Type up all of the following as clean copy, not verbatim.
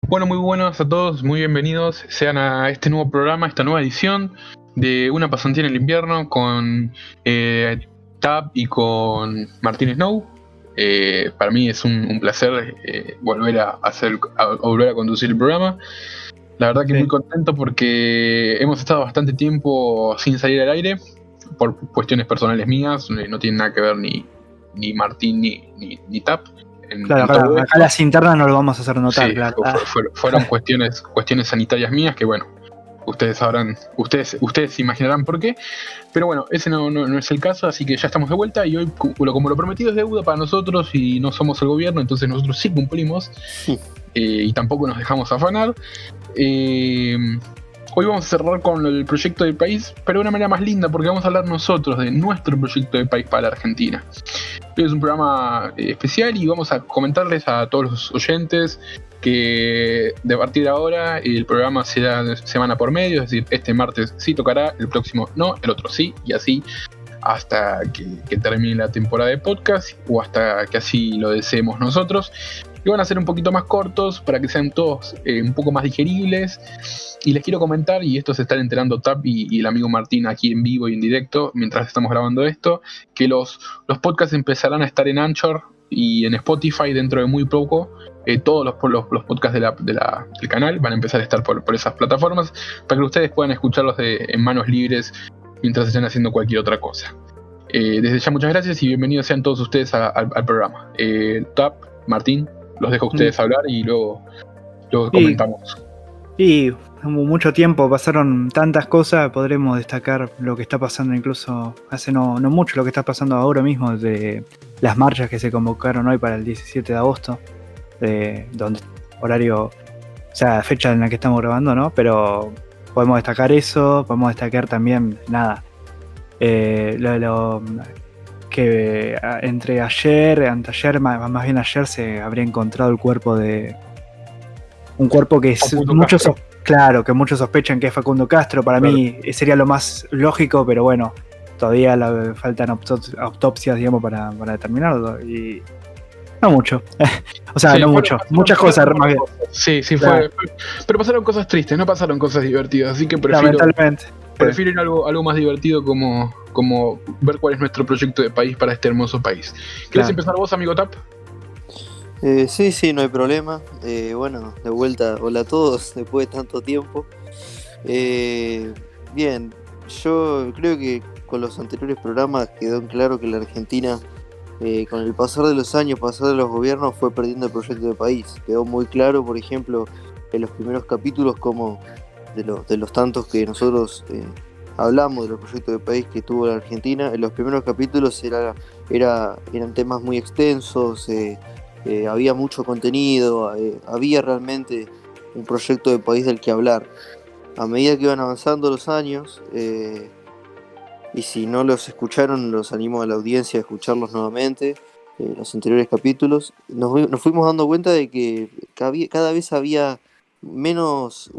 Bueno, muy buenos a todos, muy bienvenidos sean a este nuevo programa, esta nueva edición de Una pasantía en el invierno con Tab y con Martín Snow. Para mí es un placer volver volver a conducir el programa. La verdad que Sí. muy contento porque hemos estado bastante tiempo sin salir al aire por cuestiones personales mías, no tiene nada que ver ni Martín ni Tab Claro, en todo acá esto. las internas no lo vamos a hacer notar, Sí, claro. fueron cuestiones sanitarias mías que bueno, ustedes sabrán, ustedes imaginarán por qué, pero bueno, ese no es el caso, así que ya estamos de vuelta y hoy, como lo prometido es deuda para nosotros y no somos el gobierno, entonces nosotros sí cumplimos y tampoco nos dejamos afanar. Eh, Hoy vamos a cerrar con el proyecto del país, pero de una manera más linda, porque vamos a hablar nosotros de nuestro proyecto de país para la Argentina. Hoy es un programa especial y vamos a comentarles a todos los oyentes que de partir de ahora el programa será semana por medio, es decir, este martes sí tocará, el próximo no, el otro sí, y así hasta que termine la temporada de podcast o hasta que así lo deseemos nosotros. Y van a ser un poquito más cortos para que sean todos un poco más digeribles. Y les quiero comentar, y esto se están enterando Tap y el amigo Martín aquí en vivo y en directo mientras estamos grabando esto, que los podcasts empezarán a estar en Anchor y en Spotify dentro de muy poco. Todos los podcasts del canal van a empezar a estar por esas plataformas para que ustedes puedan escucharlos en manos libres mientras estén haciendo cualquier otra cosa. Desde ya muchas gracias y bienvenidos sean todos ustedes al programa. Tap, Martín, los dejo a ustedes hablar y luego comentamos. Y mucho tiempo, pasaron tantas cosas, podremos destacar lo que está pasando incluso hace no mucho, lo que está pasando ahora mismo, de las marchas que se convocaron hoy para el 17 de agosto, donde horario, o sea, fecha en la que estamos grabando, ¿no? Pero podemos destacar eso, podemos destacar también, lo que entre anteayer, más bien ayer, se habría encontrado el cuerpo de un cuerpo que es que muchos sospechan que es Facundo Castro. Para mí sería lo más lógico, pero bueno, todavía faltan autopsias, digamos, para determinarlo. Y no mucho. O sea, Sí, no mucho. Muchas cosas, más bien. Sí, Claro. pero pasaron cosas tristes, no pasaron cosas divertidas, así que Lamentablemente. prefiero algo más divertido como ver cuál es nuestro proyecto de país para este hermoso país. ¿Quieres empezar vos, amigo Tap? Sí, no hay problema. Bueno, de vuelta, hola a todos, después de tanto tiempo. Bien, yo creo que con los anteriores programas quedó en claro que la Argentina, con el pasar de los años, pasar de los gobiernos, fue perdiendo el proyecto de país. Quedó muy claro, por ejemplo, en los primeros capítulos, como de los tantos que nosotros hablamos de los proyectos de país que tuvo la Argentina. En los primeros capítulos eran temas muy extensos. Había mucho contenido, había realmente un proyecto de país del que hablar. A medida que iban avanzando los años, y si no los escucharon, los animo a la audiencia a escucharlos nuevamente, los anteriores capítulos, nos fuimos dando cuenta de que cada vez había menos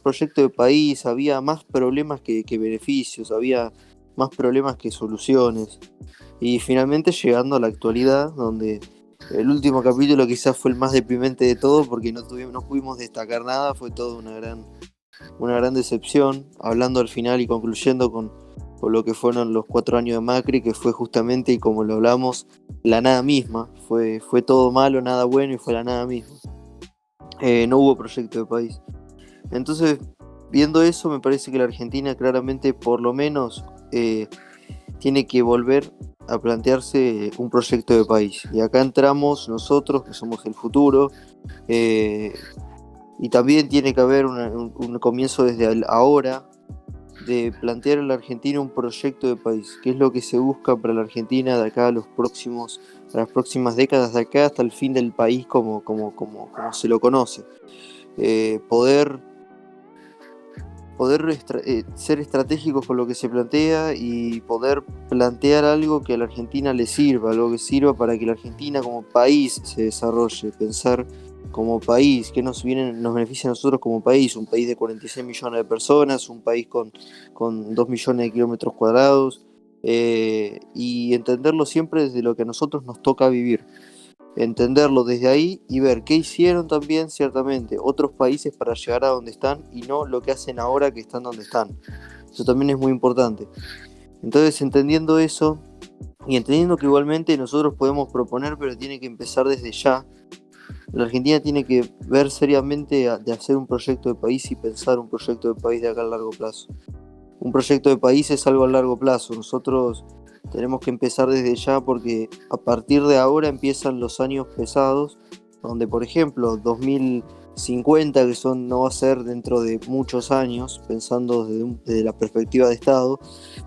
proyecto de país, había más problemas que beneficios, había más problemas que soluciones. Y finalmente llegando a la actualidad, donde el último capítulo quizás fue el más deprimente de todo, porque no pudimos destacar nada, fue toda una gran decepción, hablando al final y concluyendo con lo que fueron los 4 años de Macri, que fue justamente, y como lo hablamos, la nada misma. Fue todo malo, nada bueno, y fue la nada misma. No hubo proyecto de país. Entonces, viendo eso, me parece que la Argentina claramente, por lo menos, tiene que volver a plantearse un proyecto de país. Y acá entramos nosotros, que somos el futuro, y también tiene que haber un comienzo desde ahora de plantear a la Argentina un proyecto de país. ¿Qué es lo que se busca para la Argentina de acá a las próximas décadas, de acá hasta el fin del país como se lo conoce? Poder ser estratégicos con lo que se plantea y poder plantear algo que a la Argentina le sirva, algo que sirva para que la Argentina como país se desarrolle, pensar como país, que nos beneficia a nosotros como país, un país de 46 millones de personas, un país con 2 millones de kilómetros cuadrados, y entenderlo siempre desde lo que a nosotros nos toca vivir. entenderlo desde ahí y ver qué hicieron también, ciertamente, otros países para llegar a donde están y no lo que hacen ahora que están donde están. Eso también es muy importante. Entonces, entendiendo eso y entendiendo que igualmente nosotros podemos proponer, pero tiene que empezar desde ya, la Argentina tiene que ver seriamente de hacer un proyecto de país y pensar un proyecto de país de acá a largo plazo. Un proyecto de país es algo a largo plazo. Nosotros tenemos que empezar desde ya porque a partir de ahora empiezan los años pesados, donde por ejemplo 2050, que no va a ser dentro de muchos años, pensando desde la perspectiva de Estado,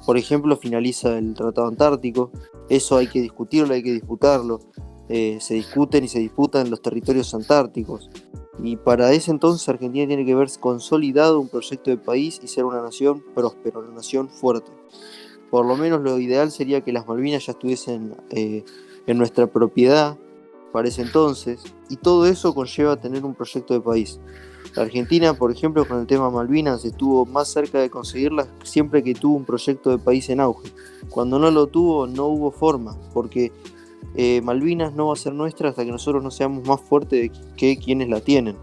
por ejemplo finaliza el Tratado Antártico. Eso hay que discutirlo, hay que disputarlo. Se discuten y se disputan los territorios antárticos. Y para ese entonces Argentina tiene que ver consolidado un proyecto de país y ser una nación próspera, una nación fuerte. Por lo menos lo ideal sería que las Malvinas ya estuviesen en nuestra propiedad para ese entonces, y todo eso conlleva a tener un proyecto de país. La Argentina, por ejemplo, con el tema Malvinas estuvo más cerca de conseguirlas siempre que tuvo un proyecto de país en auge. Cuando no lo tuvo, no hubo forma, porque Malvinas no va a ser nuestra hasta que nosotros no seamos más fuertes que quienes la tienen.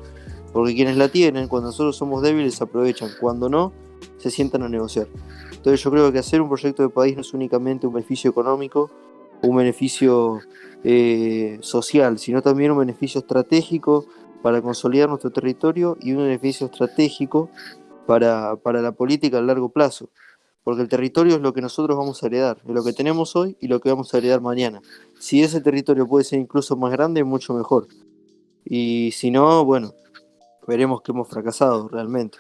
Porque quienes la tienen, cuando nosotros somos débiles, se aprovechan. Cuando no, se sientan a negociar. Entonces yo creo que hacer un proyecto de país no es únicamente un beneficio económico, un beneficio social, sino también un beneficio estratégico para consolidar nuestro territorio y un beneficio estratégico para la política a largo plazo. Porque el territorio es lo que nosotros vamos a heredar, es lo que tenemos hoy y lo que vamos a heredar mañana. Si ese territorio puede ser incluso más grande, mucho mejor. Y si no, bueno, veremos que hemos fracasado realmente.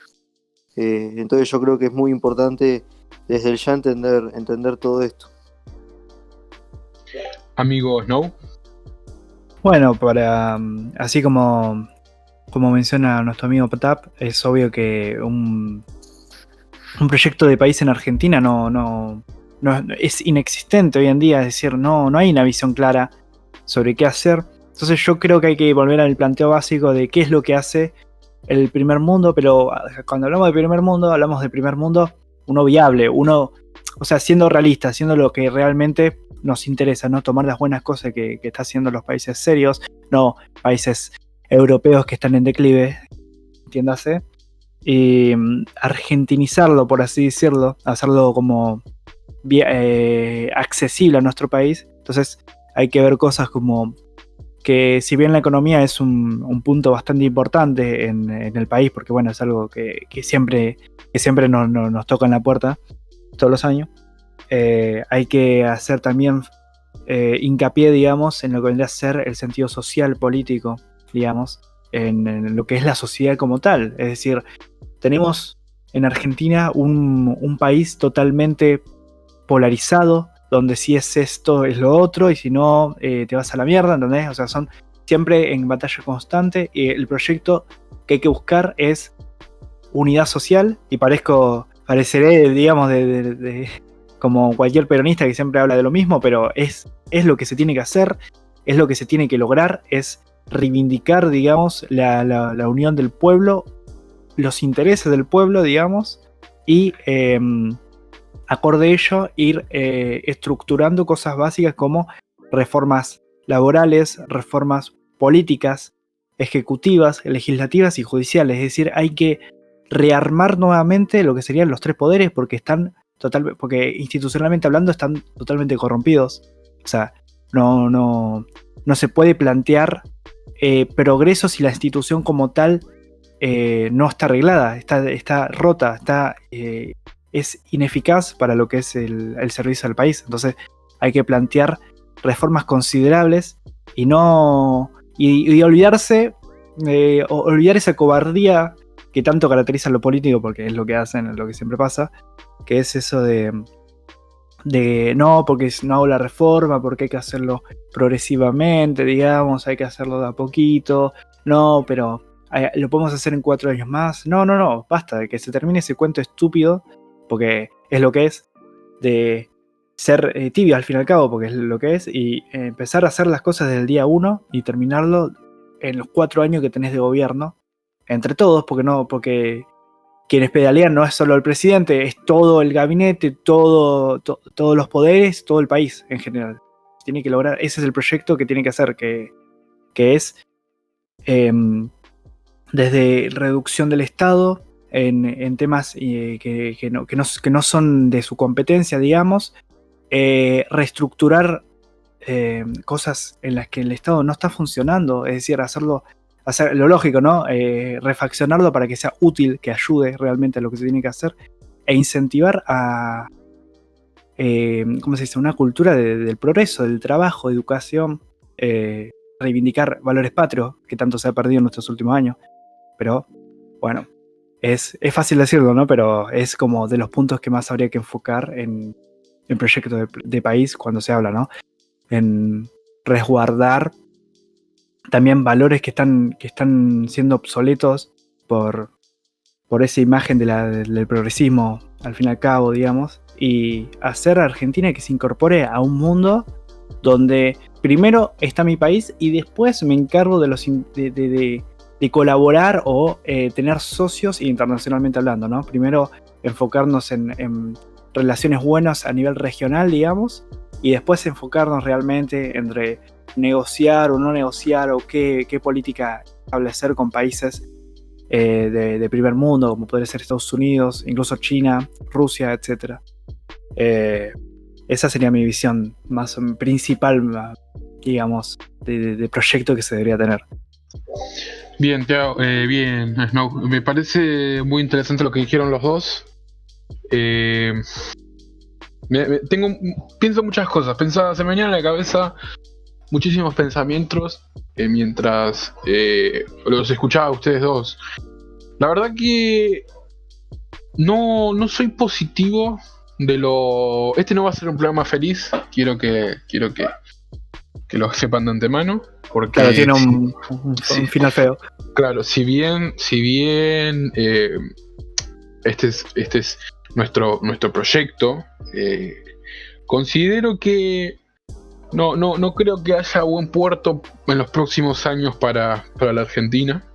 Entonces yo creo que es muy importante desde el ya entender todo esto. Amigo Snow. Bueno, así como menciona nuestro amigo Patap, es obvio que un proyecto de país en Argentina no es inexistente hoy en día, es decir, no hay una visión clara sobre qué hacer. Entonces yo creo que hay que volver al planteo básico de qué es lo que hace el primer mundo, pero cuando hablamos de primer mundo, hablamos de primer mundo uno viable, o sea, siendo realista, haciendo lo que realmente nos interesa, no tomar las buenas cosas que está haciendo los países serios, no países europeos que están en declive, entiéndase, y argentinizarlo, por así decirlo, hacerlo como accesible a nuestro país. Entonces hay que ver cosas como que si bien la economía es un punto bastante importante en el país, porque bueno, es algo que siempre nos toca en la puerta todos los años, hay que hacer también hincapié, digamos, en lo que vendría a ser el sentido social, político, digamos, en lo que es la sociedad como tal. Es decir, tenemos en Argentina un país totalmente polarizado, donde si es esto es lo otro, y si no te vas a la mierda, ¿entendés? O sea, son siempre en batalla constante, y el proyecto que hay que buscar es unidad social, y pareceré, digamos, de como cualquier peronista que siempre habla de lo mismo, pero es lo que se tiene que hacer, es lo que se tiene que lograr, es reivindicar, digamos, la unión del pueblo, los intereses del pueblo, digamos, y acorde a ello ir estructurando cosas básicas como reformas laborales, reformas políticas, ejecutivas, legislativas y judiciales. Es decir, hay que rearmar nuevamente lo que serían los tres poderes, porque porque institucionalmente hablando están totalmente corrompidos. O sea, no se puede plantear progreso si la institución como tal no está arreglada, está rota, es ineficaz para lo que es el servicio al país. Entonces hay que plantear reformas considerables y olvidarse, olvidar esa cobardía que tanto caracteriza a lo político, porque es lo que hacen, es lo que siempre pasa, que es eso de no, porque no hago la reforma, porque hay que hacerlo progresivamente, digamos, hay que hacerlo de a poquito, no, pero lo podemos hacer en 4 años más. No, basta de que se termine ese cuento estúpido, porque es lo que es, de ser tibio al fin y al cabo, porque es lo que es, y empezar a hacer las cosas desde el día 1 y terminarlo en los 4 años que tenés de gobierno, entre todos, porque quienes pedalean no es solo el presidente, es todo el gabinete, todos los poderes, todo el país en general. Tiene que lograr, ese es el proyecto que tiene que hacer, que que es desde reducción del Estado en temas que no son de su competencia, digamos, reestructurar cosas en las que el Estado no está funcionando, es decir, hacer lo lógico, ¿no? Refaccionarlo para que sea útil, que ayude realmente a lo que se tiene que hacer, e incentivar a ¿cómo se dice? Una cultura del progreso, del trabajo, de educación, reivindicar valores patrios, que tanto se ha perdido en nuestros últimos años. Pero, bueno, es fácil decirlo, ¿no? Pero es como de los puntos que más habría que enfocar en proyectos de país cuando se habla, ¿no? En resguardar también valores que están siendo obsoletos por esa imagen del progresismo, al fin y al cabo, digamos, y hacer a Argentina que se incorpore a un mundo donde primero está mi país y después me encargo de colaborar o tener socios internacionalmente hablando, ¿no? Primero enfocarnos en relaciones buenas a nivel regional, digamos, y después enfocarnos realmente entre negociar o no negociar o qué política establecer con países de primer mundo, como podría ser Estados Unidos, incluso China, Rusia, etc. Esa sería mi visión más principal, digamos, de proyecto que se debería tener. Bien, Thiago, bien, Snow. Me parece muy interesante lo que dijeron los dos. Pienso muchas cosas. Se me venían a la cabeza muchísimos pensamientos mientras los escuchaba a ustedes dos. La verdad que no soy positivo de lo... Este no va a ser un programa feliz, quiero que lo sepan de antemano, porque claro, tiene un final feo. Claro, si bien este es nuestro proyecto, considero que no creo que haya buen puerto en los próximos años para la Argentina,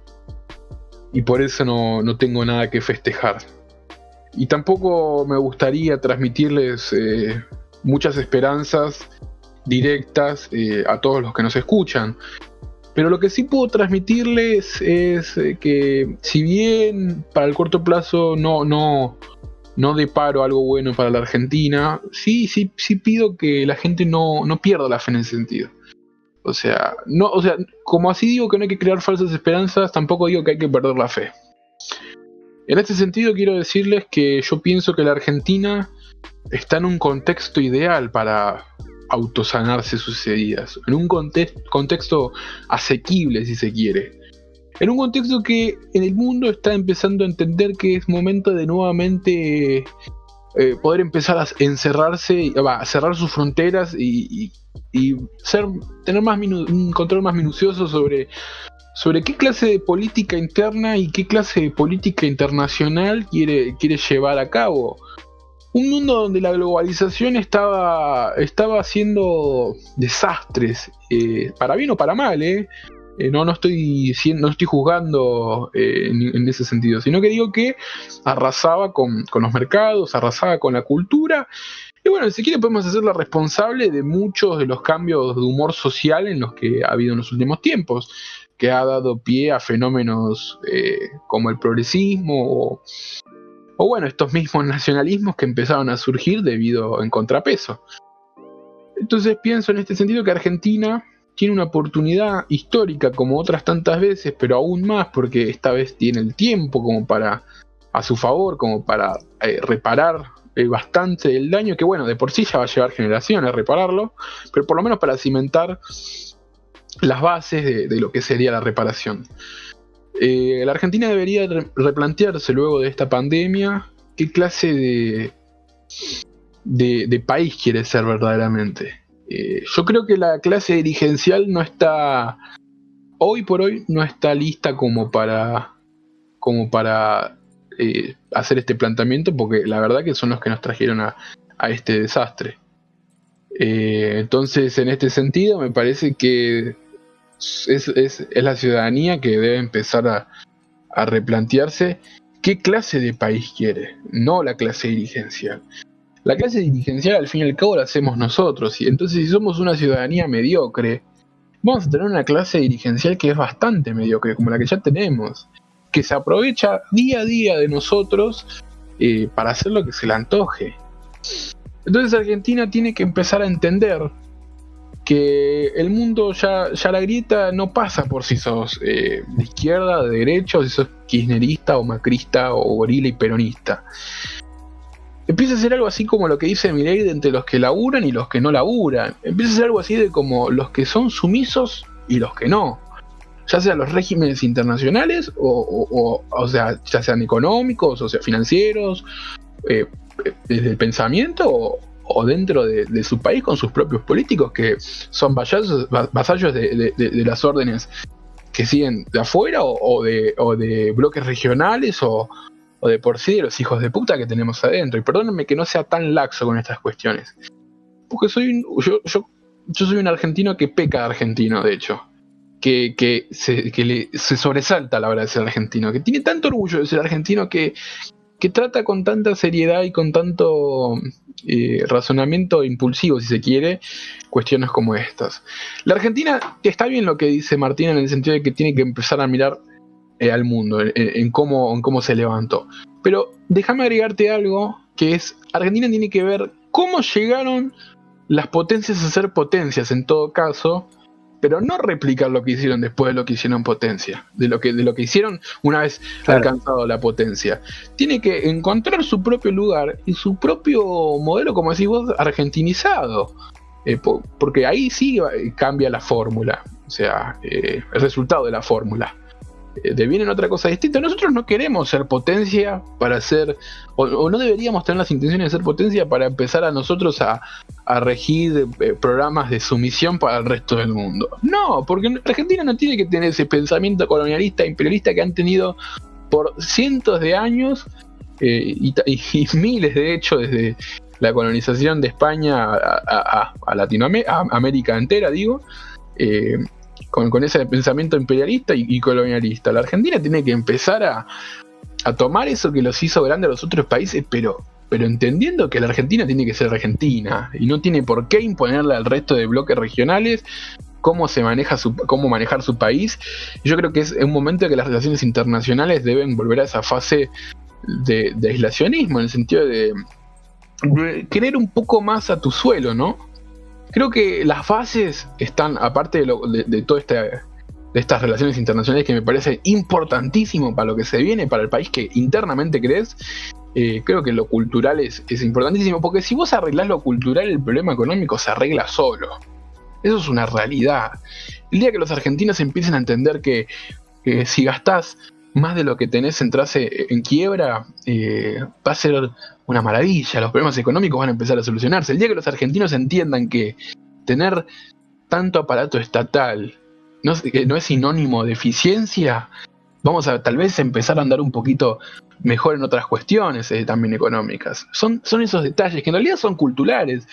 y por eso no tengo nada que festejar. Y tampoco me gustaría transmitirles muchas esperanzas directas a todos los que nos escuchan. Pero lo que sí puedo transmitirles es que si bien para el corto plazo no deparo algo bueno para la Argentina, sí pido que la gente no pierda la fe en ese sentido. O sea, como así digo que no hay que crear falsas esperanzas, tampoco digo que hay que perder la fe. En este sentido quiero decirles que yo pienso que la Argentina está en un contexto ideal para autosanarse sus heridas, en un contexto asequible, si se quiere, en un contexto que en el mundo está empezando a entender que es momento de nuevamente poder empezar a encerrarse, a cerrar sus fronteras y tener un control más minucioso sobre qué clase de política interna y qué clase de política internacional quiere llevar a cabo. Un mundo donde la globalización estaba haciendo desastres, para bien o para mal, no estoy juzgando en ese sentido, sino que digo que arrasaba con los mercados, arrasaba con la cultura. Y bueno, si quiere podemos hacerla responsable de muchos de los cambios de humor social en los que ha habido en los últimos tiempos, que ha dado pie a fenómenos como el progresismo o bueno, estos mismos nacionalismos que empezaron a surgir en contrapeso. Entonces pienso en este sentido que Argentina tiene una oportunidad histórica como otras tantas veces, pero aún más porque esta vez tiene el tiempo a su favor, como para reparar bastante del daño, que bueno, de por sí ya va a llevar generaciones repararlo, pero por lo menos para cimentar las bases de lo que sería la reparación. La Argentina debería replantearse luego de esta pandemia qué clase de país quiere ser verdaderamente. Yo creo que la clase dirigencial hoy por hoy no está lista como para hacer este planteamiento, porque la verdad que son los que nos trajeron a este desastre. Entonces, en este sentido, me parece que es la ciudadanía que debe empezar a replantearse qué clase de país quiere, no la clase dirigencial. La clase dirigencial al fin y al cabo la hacemos nosotros, y entonces si somos una ciudadanía mediocre, vamos a tener una clase dirigencial que es bastante mediocre, como la que ya tenemos, que se aprovecha día a día de nosotros para hacer lo que se le antoje. Entonces Argentina tiene que empezar a entender que el mundo ya la grieta no pasa por si sos de izquierda, de derecha, o si sos kirchnerista o macrista o gorila y peronista. Empieza a ser algo así como lo que dice Milei de entre los que laburan y los que no laburan. Empieza a ser algo así de como los que son sumisos y los que no. Ya sean los regímenes internacionales o sea, ya sean económicos, o sea, financieros, desde el pensamiento o dentro de su país con sus propios políticos que son vasallos de las órdenes que siguen de afuera o de bloques regionales o de por sí de los hijos de puta que tenemos adentro. Y perdónenme que no sea tan laxo con estas cuestiones, porque yo soy un argentino que peca de argentino, de hecho, que se sobresalta a la hora de ser argentino, que tiene tanto orgullo de ser argentino que trata con tanta seriedad y con tanto razonamiento impulsivo, si se quiere, cuestiones como estas. La Argentina, está bien lo que dice Martín en el sentido de que tiene que empezar a mirar al mundo, en cómo se levantó. Pero déjame agregarte algo, que es, Argentina tiene que ver cómo llegaron las potencias a ser potencias en todo caso, pero no replicar lo que hicieron después de lo que hicieron potencia, de lo que hicieron una vez alcanzado la potencia. Tiene que encontrar su propio lugar y su propio modelo, como decís vos, argentinizado, porque ahí sí cambia la fórmula, o sea, el resultado de la fórmula. Devienen otra cosa distinta. Nosotros no queremos ser potencia para ser, o no deberíamos tener las intenciones de ser potencia para empezar a nosotros a regir programas de sumisión para el resto del mundo. No, porque Argentina no tiene que tener ese pensamiento colonialista, imperialista que han tenido por cientos de años y miles de hecho desde la colonización de España a Latinoamérica, a América entera, digo. Con ese pensamiento imperialista y colonialista. La Argentina tiene que empezar a tomar eso que los hizo grandes a los otros países, pero entendiendo que la Argentina tiene que ser argentina y no tiene por qué imponerle al resto de bloques regionales cómo manejar su país. Yo creo que es un momento en que las relaciones internacionales deben volver a esa fase de aislacionismo, en el sentido de querer un poco más a tu suelo, ¿no? Creo que las bases están, aparte de todo de estas relaciones internacionales que me parece importantísimo para lo que se viene, para el país que internamente crees, creo que lo cultural es importantísimo, porque si vos arreglás lo cultural, el problema económico se arregla solo. Eso es una realidad. El día que los argentinos empiecen a entender que si gastás más de lo que tenés, entras en quiebra, va a ser una maravilla, los problemas económicos van a empezar a solucionarse. El día que los argentinos entiendan que tener tanto aparato estatal no es sinónimo de eficiencia, vamos a tal vez empezar a andar un poquito mejor en otras cuestiones también económicas. Son esos detalles que en realidad son culturales.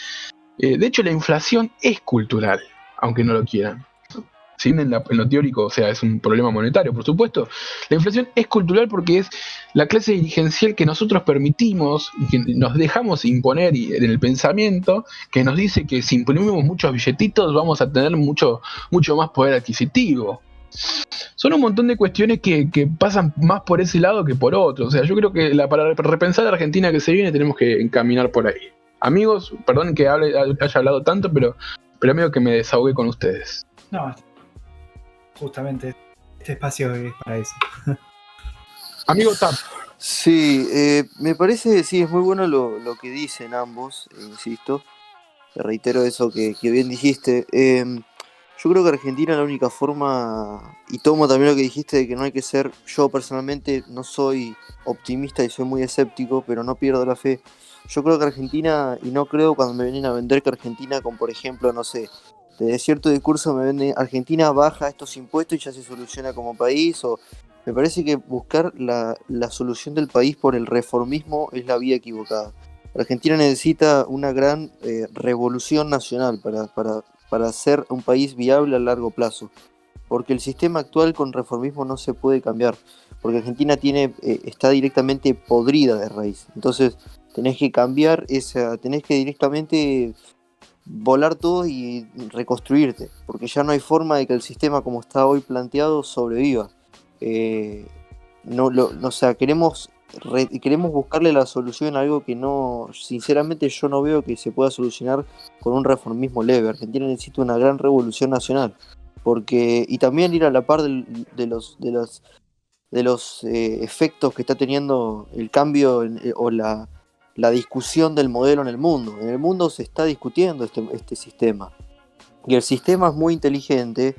De hecho, la inflación es cultural, aunque no lo quieran. Si bien en lo teórico, o sea, es un problema monetario, por supuesto, la inflación es cultural porque es la clase dirigencial que nosotros permitimos y que nos dejamos imponer en el pensamiento, que nos dice que si imprimimos muchos billetitos vamos a tener mucho más poder adquisitivo. Son un montón de cuestiones que pasan más por ese lado que por otro. O sea, yo creo que para repensar la Argentina que se viene tenemos que encaminar por ahí. Amigos, perdón que haya hablado tanto, pero amigo que me desahogué con ustedes. No, justamente este espacio es para eso. Amigo Tap. Sí, me parece, sí, es muy bueno lo que dicen ambos, insisto. Te reitero eso que bien dijiste. Yo creo que Argentina la única forma, y tomo también lo que dijiste de que no hay que ser, yo personalmente no soy optimista y soy muy escéptico, pero no pierdo la fe. Yo creo que Argentina, y no creo cuando me vienen a vender que Argentina con, por ejemplo, no sé, de cierto discurso me venden Argentina baja estos impuestos y ya se soluciona como país, o me parece que buscar la solución del país por el reformismo es la vía equivocada. Argentina necesita una gran revolución nacional para ser un país viable a largo plazo, porque el sistema actual con reformismo no se puede cambiar, porque Argentina está directamente podrida de raíz. Entonces tenés que cambiar tenés que directamente volar todo y reconstruirte, porque ya no hay forma de que el sistema como está hoy planteado sobreviva. O sea, queremos buscarle la solución a algo que no, sinceramente yo no veo que se pueda solucionar con un reformismo leve. Argentina necesita una gran revolución nacional, porque y también ir a la par de los efectos que está teniendo el cambio o la discusión del modelo en el mundo. En el mundo se está discutiendo este sistema. Y el sistema es muy inteligente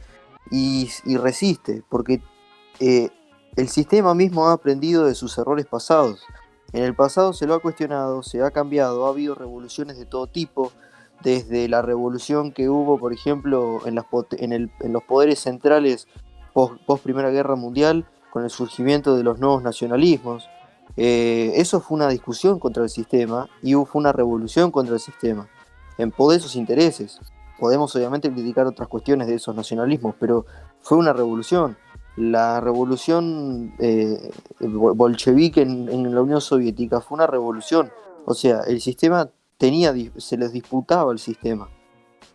y resiste, porque el sistema mismo ha aprendido de sus errores pasados. En el pasado se lo ha cuestionado, se ha cambiado, ha habido revoluciones de todo tipo, desde la revolución que hubo, por ejemplo, en los poderes centrales post Primera Guerra Mundial, con el surgimiento de los nuevos nacionalismos. Eso fue una discusión contra el sistema y fue una revolución contra el sistema, en pos de esos intereses. Podemos obviamente criticar otras cuestiones de esos nacionalismos, pero fue una revolución. La revolución bolchevique en la Unión Soviética fue una revolución. O sea, el sistema se les disputaba el sistema.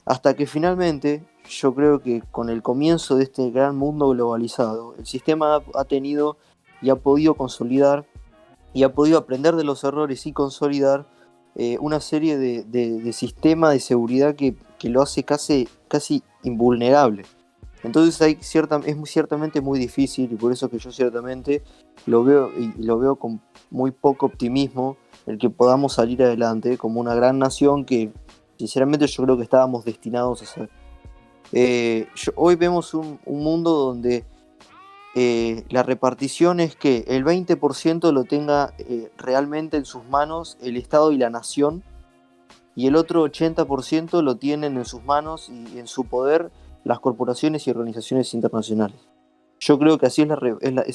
Hasta que finalmente, yo creo que con el comienzo de este gran mundo globalizado, el sistema ha tenido y ha podido consolidar y ha podido aprender de los errores y consolidar una serie de sistemas de seguridad que lo hace casi invulnerable. Entonces es ciertamente muy difícil, y por eso que yo ciertamente lo veo con muy poco optimismo, el que podamos salir adelante como una gran nación que sinceramente yo creo que estábamos destinados a ser. Hoy vemos un mundo donde la repartición es que el 20% lo tenga realmente en sus manos el Estado y la nación, y el otro 80% lo tienen en sus manos y en su poder las corporaciones y organizaciones internacionales. Yo creo que así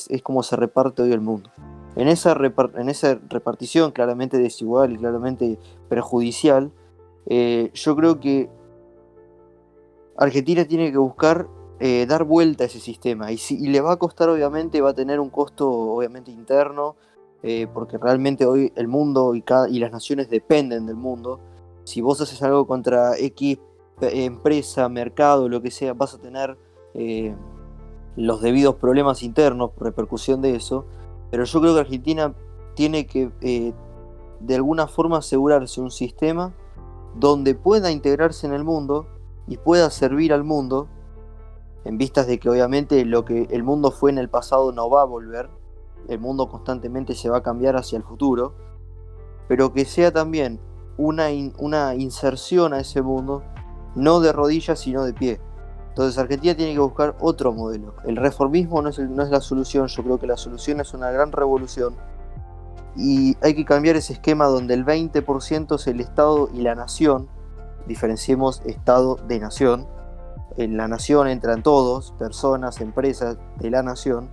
es como se reparte hoy el mundo. En esa repartición claramente desigual y claramente perjudicial, yo creo que Argentina tiene que buscar dar vuelta a ese sistema, y le va a costar, obviamente, va a tener un costo obviamente interno, porque realmente hoy el mundo y las naciones dependen del mundo. Si vos haces algo contra X empresa, mercado, lo que sea, vas a tener los debidos problemas internos, repercusión de eso. Pero yo creo que Argentina tiene que de alguna forma asegurarse un sistema donde pueda integrarse en el mundo y pueda servir al mundo, en vistas de que obviamente lo que el mundo fue en el pasado no va a volver. El mundo constantemente se va a cambiar hacia el futuro, pero que sea también una inserción a ese mundo, no de rodillas sino de pie. Entonces Argentina tiene que buscar otro modelo. El reformismo no es la solución. Yo creo que la solución es una gran revolución, y hay que cambiar ese esquema donde el 20% es el Estado y la nación. Diferenciemos Estado de nación. En la nación entran todos, personas, empresas de la nación.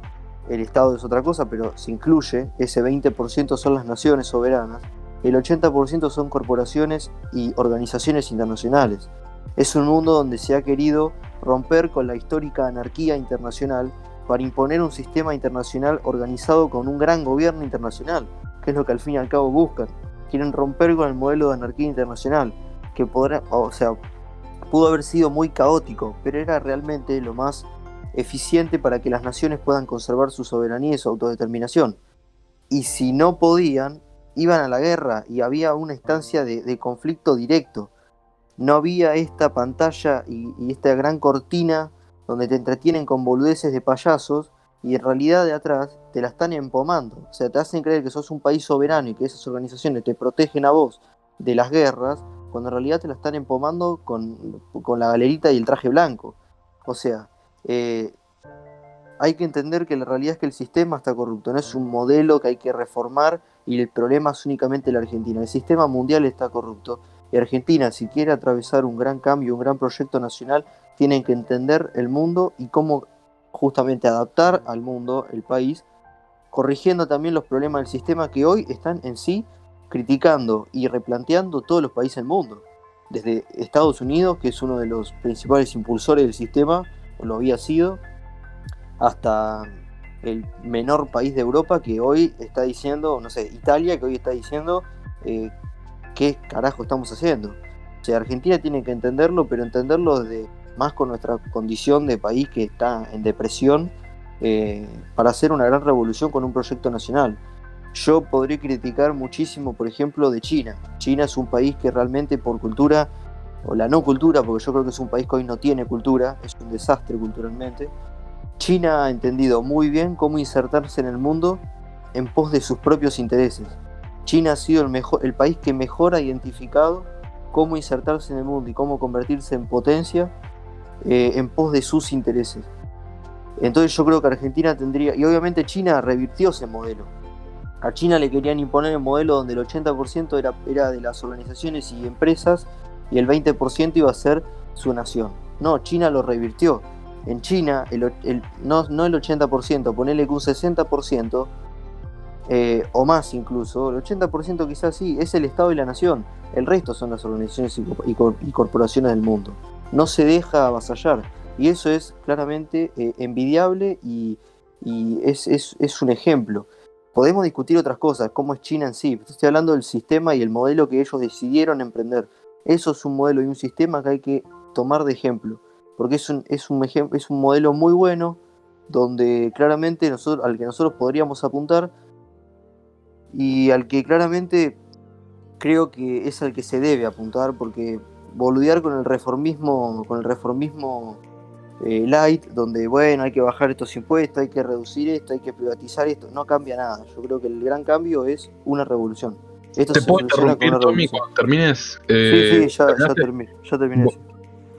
El Estado es otra cosa, pero se incluye. Ese 20% son las naciones soberanas. El 80% son corporaciones y organizaciones internacionales. Es un mundo donde se ha querido romper con la histórica anarquía internacional para imponer un sistema internacional organizado con un gran gobierno internacional, que es lo que al fin y al cabo buscan. Quieren romper con el modelo de anarquía internacional, que pudo haber sido muy caótico, pero era realmente lo más eficiente para que las naciones puedan conservar su soberanía y su autodeterminación. Y si no podían, iban a la guerra, y había una instancia de conflicto directo. No había esta pantalla y esta gran cortina donde te entretienen con boludeces de payasos y en realidad de atrás te la están empomando. O sea, te hacen creer que sos un país soberano y que esas organizaciones te protegen a vos de las guerras, cuando en realidad te la están empomando con la galerita y el traje blanco. O sea, hay que entender que la realidad es que el sistema está corrupto, no es un modelo que hay que reformar y el problema es únicamente la Argentina. El sistema mundial está corrupto. Y Argentina, si quiere atravesar un gran cambio, un gran proyecto nacional, tienen que entender el mundo y cómo justamente adaptar al mundo, el país, corrigiendo también los problemas del sistema que hoy están en sí criticando y replanteando todos los países del mundo. Desde Estados Unidos, que es uno de los principales impulsores del sistema, o lo había sido, hasta el menor país de Europa que hoy está diciendo, no sé, Italia, que hoy está diciendo ¿qué carajo estamos haciendo? O Argentina tiene que entenderlo, pero entenderlo más con nuestra condición de país que está en depresión, para hacer una gran revolución con un proyecto nacional. Yo podría criticar muchísimo, por ejemplo, de China. China es un país que realmente por cultura, o la no cultura, porque yo creo que es un país que hoy no tiene cultura, es un desastre culturalmente. China ha entendido muy bien cómo insertarse en el mundo en pos de sus propios intereses. China ha sido el país que mejor ha identificado cómo insertarse en el mundo y cómo convertirse en potencia en pos de sus intereses. Entonces yo creo que Argentina tendría, y obviamente China revirtió ese modelo. A China le querían imponer el modelo donde el 80% era de las organizaciones y empresas y el 20% iba a ser su nación. No, China lo revirtió. En China, no el 80%, ponele que un 60%, o más incluso, el 80% quizás sí, es el Estado y la nación. El resto son las organizaciones y corporaciones del mundo. No se deja avasallar. Y eso es claramente envidiable y es un ejemplo. Podemos discutir otras cosas, cómo es China en sí. Estoy hablando del sistema y el modelo que ellos decidieron emprender. Eso es un modelo y un sistema que hay que tomar de ejemplo. Porque es un modelo muy bueno, donde claramente al que nosotros podríamos apuntar y al que claramente creo que es al que se debe apuntar, porque boludear con el reformismo light, donde bueno, hay que bajar estos impuestos, hay que reducir esto, hay que privatizar esto, no cambia nada. Yo creo que el gran cambio es una revolución. Esto ¿Te se puedo soluciona con interrumpir, una Tommy, revolución. cuando termines? Sí, ya ¿Terminaste? terminé eso.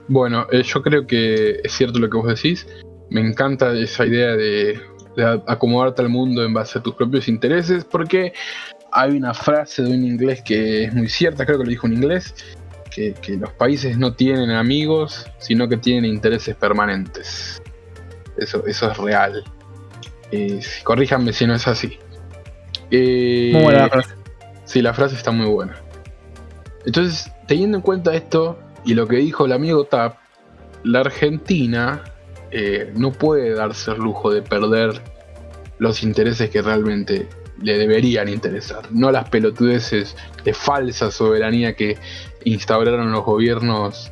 Bueno, yo creo que es cierto lo que vos decís. Me encanta esa idea de acomodarte al mundo en base a tus propios intereses, porque hay una frase de un inglés que es muy cierta, creo que lo dijo un inglés, que los países no tienen amigos, sino que tienen intereses permanentes. Eso es real. Corríjanme si no es así. Muy buena la frase. Sí, la frase está muy buena. Entonces, teniendo en cuenta esto y lo que dijo el amigo Tap, la Argentina no puede darse el lujo de perder los intereses que realmente le deberían interesar, no las pelotudeces de falsa soberanía que instauraron los gobiernos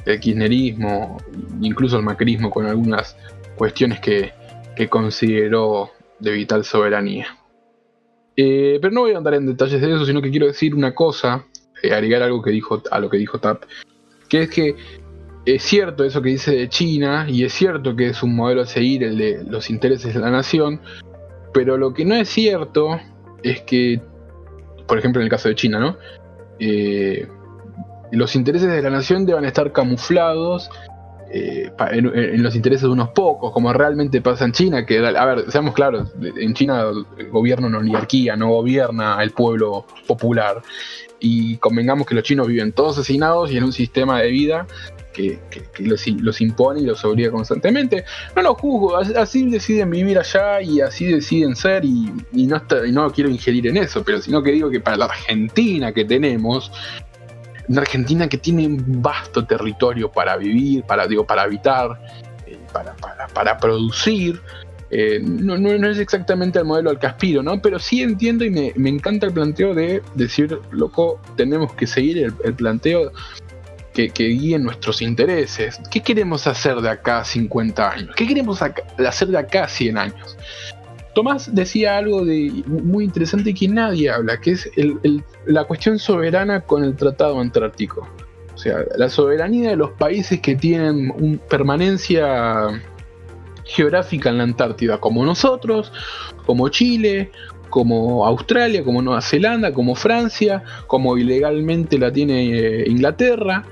del kirchnerismo, incluso el macrismo, con algunas cuestiones que consideró de vital soberanía. Pero no voy a andar en detalles de eso, sino que quiero decir una cosa, agregar algo a lo que dijo Tap, que es que es cierto eso que dice de China, y es cierto que es un modelo a seguir el de los intereses de la nación, pero lo que no es cierto es que, por ejemplo en el caso de China, ¿no? Los intereses de la nación deben estar camuflados en los intereses de unos pocos, como realmente pasa en China, que, a ver, seamos claros, en China gobierna una oligarquía, no gobierna el pueblo popular, y convengamos que los chinos viven todos asesinados y en un sistema de vida que los impone y los obliga constantemente. No los juzgo, así deciden vivir allá y así deciden ser, y no quiero ingerir en eso, pero sino que digo que para la Argentina que tenemos, una Argentina que tiene un vasto territorio para vivir, para habitar, para producir, no es exactamente el modelo al que aspiro, ¿no? Pero sí entiendo y me encanta el planteo de decir, loco, tenemos que seguir el planteo que guíe nuestros intereses. ¿Qué queremos hacer de acá a 50 años? ¿Qué queremos hacer de acá a 100 años? Tomás decía algo muy interesante que nadie habla, que es la cuestión soberana con el Tratado Antártico. O sea, la soberanía de los países que tienen permanencia geográfica en la Antártida, como nosotros, como Chile, como Australia, como Nueva Zelanda, como Francia, como ilegalmente la tiene Inglaterra.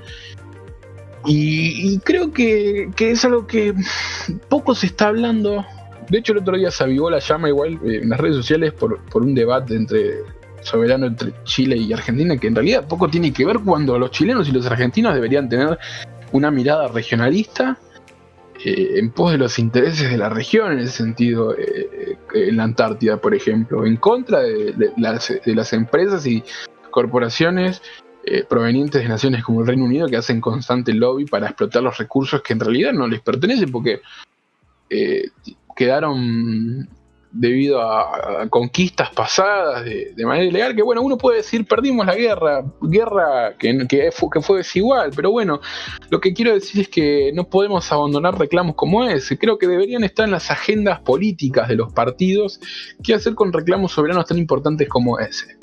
Y creo que es algo que poco se está hablando. De hecho, el otro día se avivó la llama igual en las redes sociales por un debate soberano entre Chile y Argentina, que en realidad poco tiene que ver, cuando los chilenos y los argentinos deberían tener una mirada regionalista en pos de los intereses de la región, en ese sentido, en la Antártida, por ejemplo, en contra de las empresas y corporaciones provenientes de naciones como el Reino Unido, que hacen constante lobby para explotar los recursos que en realidad no les pertenecen, porque quedaron debido a conquistas pasadas de manera ilegal, que bueno, uno puede decir perdimos la guerra que fue desigual, pero bueno, lo que quiero decir es que no podemos abandonar reclamos como ese. Creo que deberían estar en las agendas políticas de los partidos qué hacer con reclamos soberanos tan importantes como ese.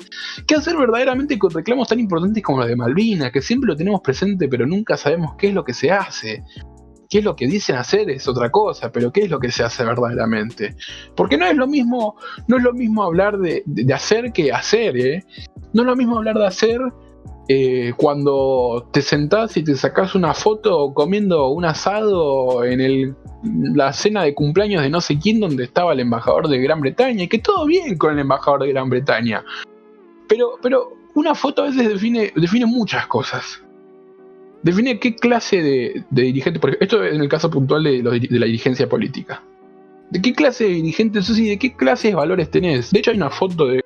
¿Qué hacer verdaderamente con reclamos tan importantes como los de Malvinas, que siempre lo tenemos presente pero nunca sabemos qué es lo que se hace? ¿Qué es lo que dicen hacer? Es otra cosa, pero ¿qué es lo que se hace verdaderamente? Porque no es lo mismo hablar de hacer que hacer, ¿eh? No es lo mismo hablar de hacer cuando te sentás y te sacás una foto comiendo un asado en la cena de cumpleaños de no sé quién donde estaba el embajador de Gran Bretaña, y que todo bien con el embajador de Gran Bretaña. Pero una foto a veces define muchas cosas. Define qué clase de dirigente, porque esto es en el caso puntual de la dirigencia política. ¿De qué clase de dirigente sos y de qué clase de valores tenés? De hecho hay una foto de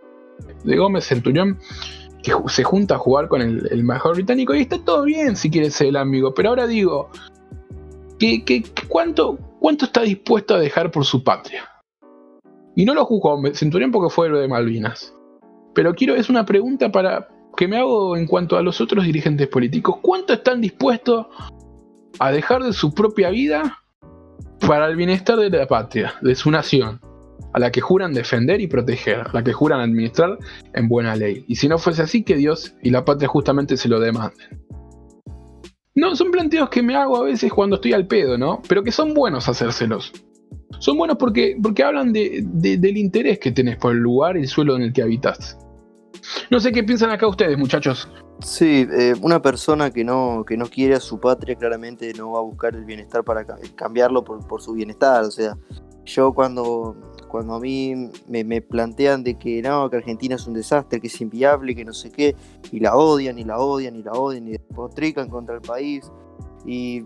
Gómez Centurión que se junta a jugar con el embajador británico y está todo bien si quiere ser el amigo, pero ahora digo, ¿cuánto está dispuesto a dejar por su patria? Y no lo juzgo a Centurión porque fue lo de Malvinas, pero es una pregunta que me hago en cuanto a los otros dirigentes políticos. ¿Cuánto están dispuestos a dejar de su propia vida para el bienestar de la patria, de su nación, a la que juran defender y proteger, a la que juran administrar en buena ley? Y si no fuese así, que Dios y la patria justamente se lo demanden. No, son planteos que me hago a veces cuando estoy al pedo, ¿no? Pero que son buenos hacérselos. Son buenos porque hablan del interés que tenés por el lugar y el suelo en el que habitas. No sé qué piensan acá ustedes, muchachos. Sí, una persona que no quiere a su patria claramente no va a buscar el bienestar para cambiarlo por su bienestar. O sea, yo cuando a mí me plantean de que no, que Argentina es un desastre, que es inviable, que no sé qué, y la odian, y despotrican contra el país, y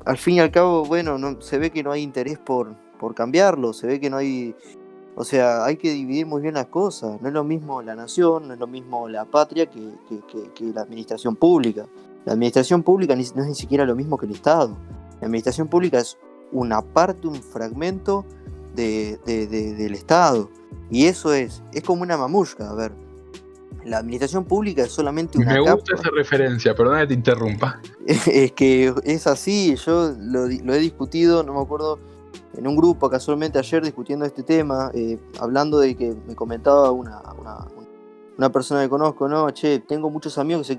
al fin y al cabo, bueno, se ve que no hay interés por cambiarlo, se ve que no hay... O sea, hay que dividir muy bien las cosas. No es lo mismo la nación, no es lo mismo la patria que la administración pública. La administración pública no es ni siquiera lo mismo que el Estado. La administración pública es una parte, un fragmento del Estado. Y eso es como una mamushka. A ver, la administración pública es solamente una capa. Me gusta esa referencia, perdona que te interrumpa. Es que es así, yo lo he discutido, no me acuerdo... En un grupo casualmente ayer discutiendo este tema, hablando de que me comentaba una persona que conozco, no, che, tengo muchos amigos que se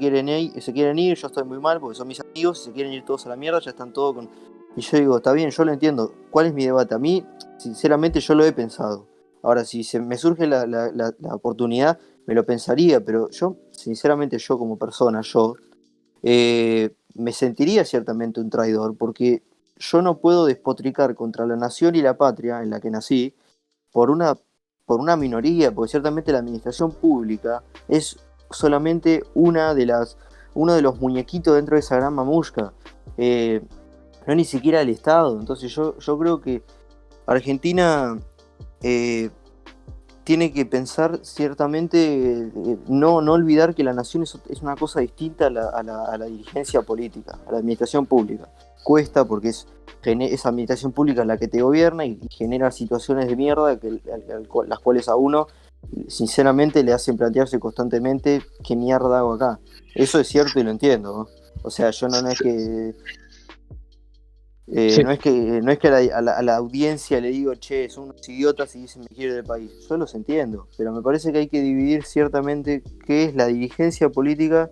quieren ir, yo estoy muy mal porque son mis amigos, se quieren ir todos a la mierda, ya están todos con... Y yo digo, está bien, yo lo entiendo, ¿cuál es mi debate? A mí, sinceramente, yo lo he pensado. Ahora, si me surge la oportunidad, me lo pensaría, pero yo, sinceramente, yo como persona, me sentiría ciertamente un traidor, porque yo no puedo despotricar contra la nación y la patria en la que nací por una minoría, porque ciertamente la administración pública es solamente uno de los muñequitos dentro de esa gran mamushka, no ni siquiera el Estado. Entonces yo creo que Argentina tiene que pensar ciertamente, no olvidar que la nación es una cosa distinta a la dirigencia política, a la administración pública. Cuesta porque es administración pública la que te gobierna y genera situaciones de mierda las cuales a uno sinceramente le hacen plantearse constantemente qué mierda hago acá. Eso es cierto y lo entiendo, ¿no? O sea, yo no es que Sí. no es que a la audiencia le digo, che, son unos idiotas y dicen me quiero del país. Yo los entiendo, pero me parece que hay que dividir ciertamente qué es la dirigencia política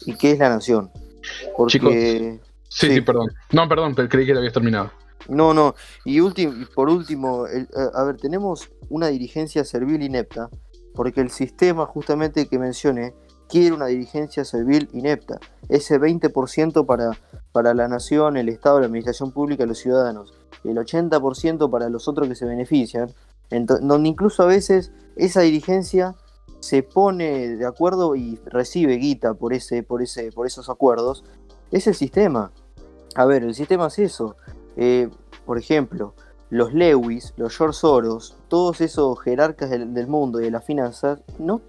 y qué es la nación. Porque... Chicos, sí, perdón. No, perdón, pero creí que lo habías terminado. No. Y por último, a ver, tenemos una dirigencia servil inepta, porque el sistema justamente que mencioné quiere una dirigencia servil inepta. Ese 20% para la nación, el Estado, la administración pública, los ciudadanos. Y el 80% para los otros que se benefician. Donde incluso a veces esa dirigencia se pone de acuerdo y recibe guita por esos acuerdos. Es el sistema. A ver, el sistema es eso. Por ejemplo, los Lewis, los George Soros, todos esos jerarcas del mundo y de las finanzas, no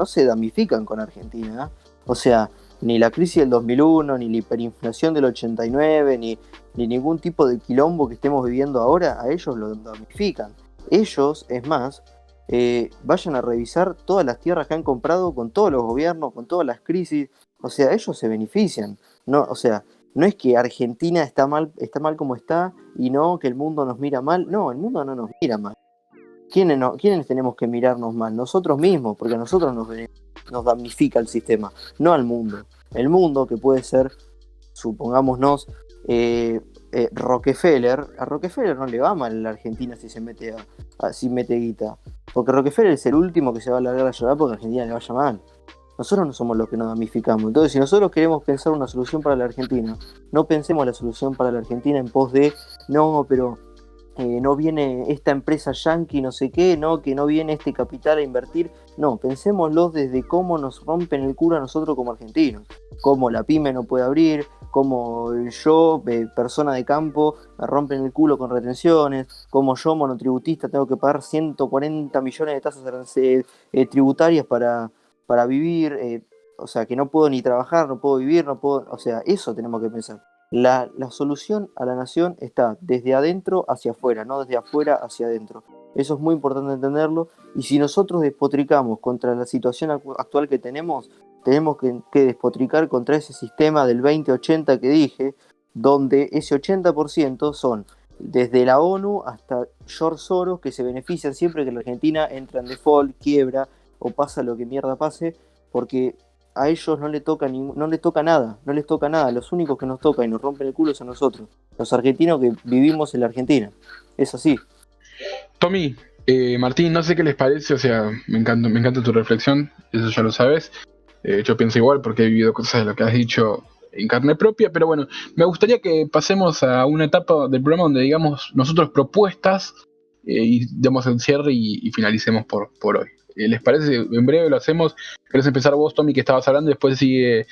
se damnifican con Argentina. O sea, ni la crisis del 2001, ni la hiperinflación del 89, ni ningún tipo de quilombo que estemos viviendo ahora, a ellos lo damnifican. Ellos, es más, vayan a revisar todas las tierras que han comprado con todos los gobiernos, con todas las crisis. O sea, ellos se benefician. No, o sea, no es que Argentina está mal como está y no que el mundo nos mira mal. No, el mundo no nos mira mal. ¿Quiénes tenemos que mirarnos mal? Nosotros mismos, porque a nosotros nos damnifica el sistema, no al mundo. El mundo, que puede ser, supongámonos, Rockefeller. A Rockefeller no le va mal en la Argentina si mete guita. Porque Rockefeller es el último que se va a largar a llorar porque a Argentina le vaya mal. Nosotros no somos los que nos damnificamos. Entonces, si nosotros queremos pensar una solución para la Argentina, no pensemos la solución para la Argentina en pos de, no, pero no viene esta empresa yankee, no sé qué, no, que no viene este capital a invertir. No, pensémoslo desde cómo nos rompen el culo a nosotros como argentinos. Cómo la pyme no puede abrir, cómo yo, persona de campo, me rompen el culo con retenciones, cómo yo, monotributista, tengo que pagar 140 millones de tasas tributarias para vivir. O sea, que no puedo ni trabajar, no puedo vivir, no puedo. O sea, eso tenemos que pensar. La solución a la nación está desde adentro hacia afuera, no desde afuera hacia adentro. Eso es muy importante entenderlo. Y si nosotros despotricamos contra la situación actual que tenemos que despotricar contra ese sistema del 20-80 que dije, donde ese 80% son desde la ONU hasta George Soros, que se benefician siempre que la Argentina entra en default, quiebra o pasa lo que mierda pase, porque a ellos no les toca nada. Los únicos que nos toca y nos rompen el culo son nosotros, los argentinos que vivimos en la Argentina. Es así. Tommy, Martín, no sé qué les parece, o sea, me encanta tu reflexión, eso ya lo sabes. Yo pienso igual porque he vivido cosas de lo que has dicho en carne propia, pero bueno, me gustaría que pasemos a una etapa del programa donde digamos nosotros propuestas y demos el cierre y finalicemos por hoy. ¿Les parece? En breve lo hacemos. ¿Querés empezar vos, Tommy, que estabas hablando? Después sigue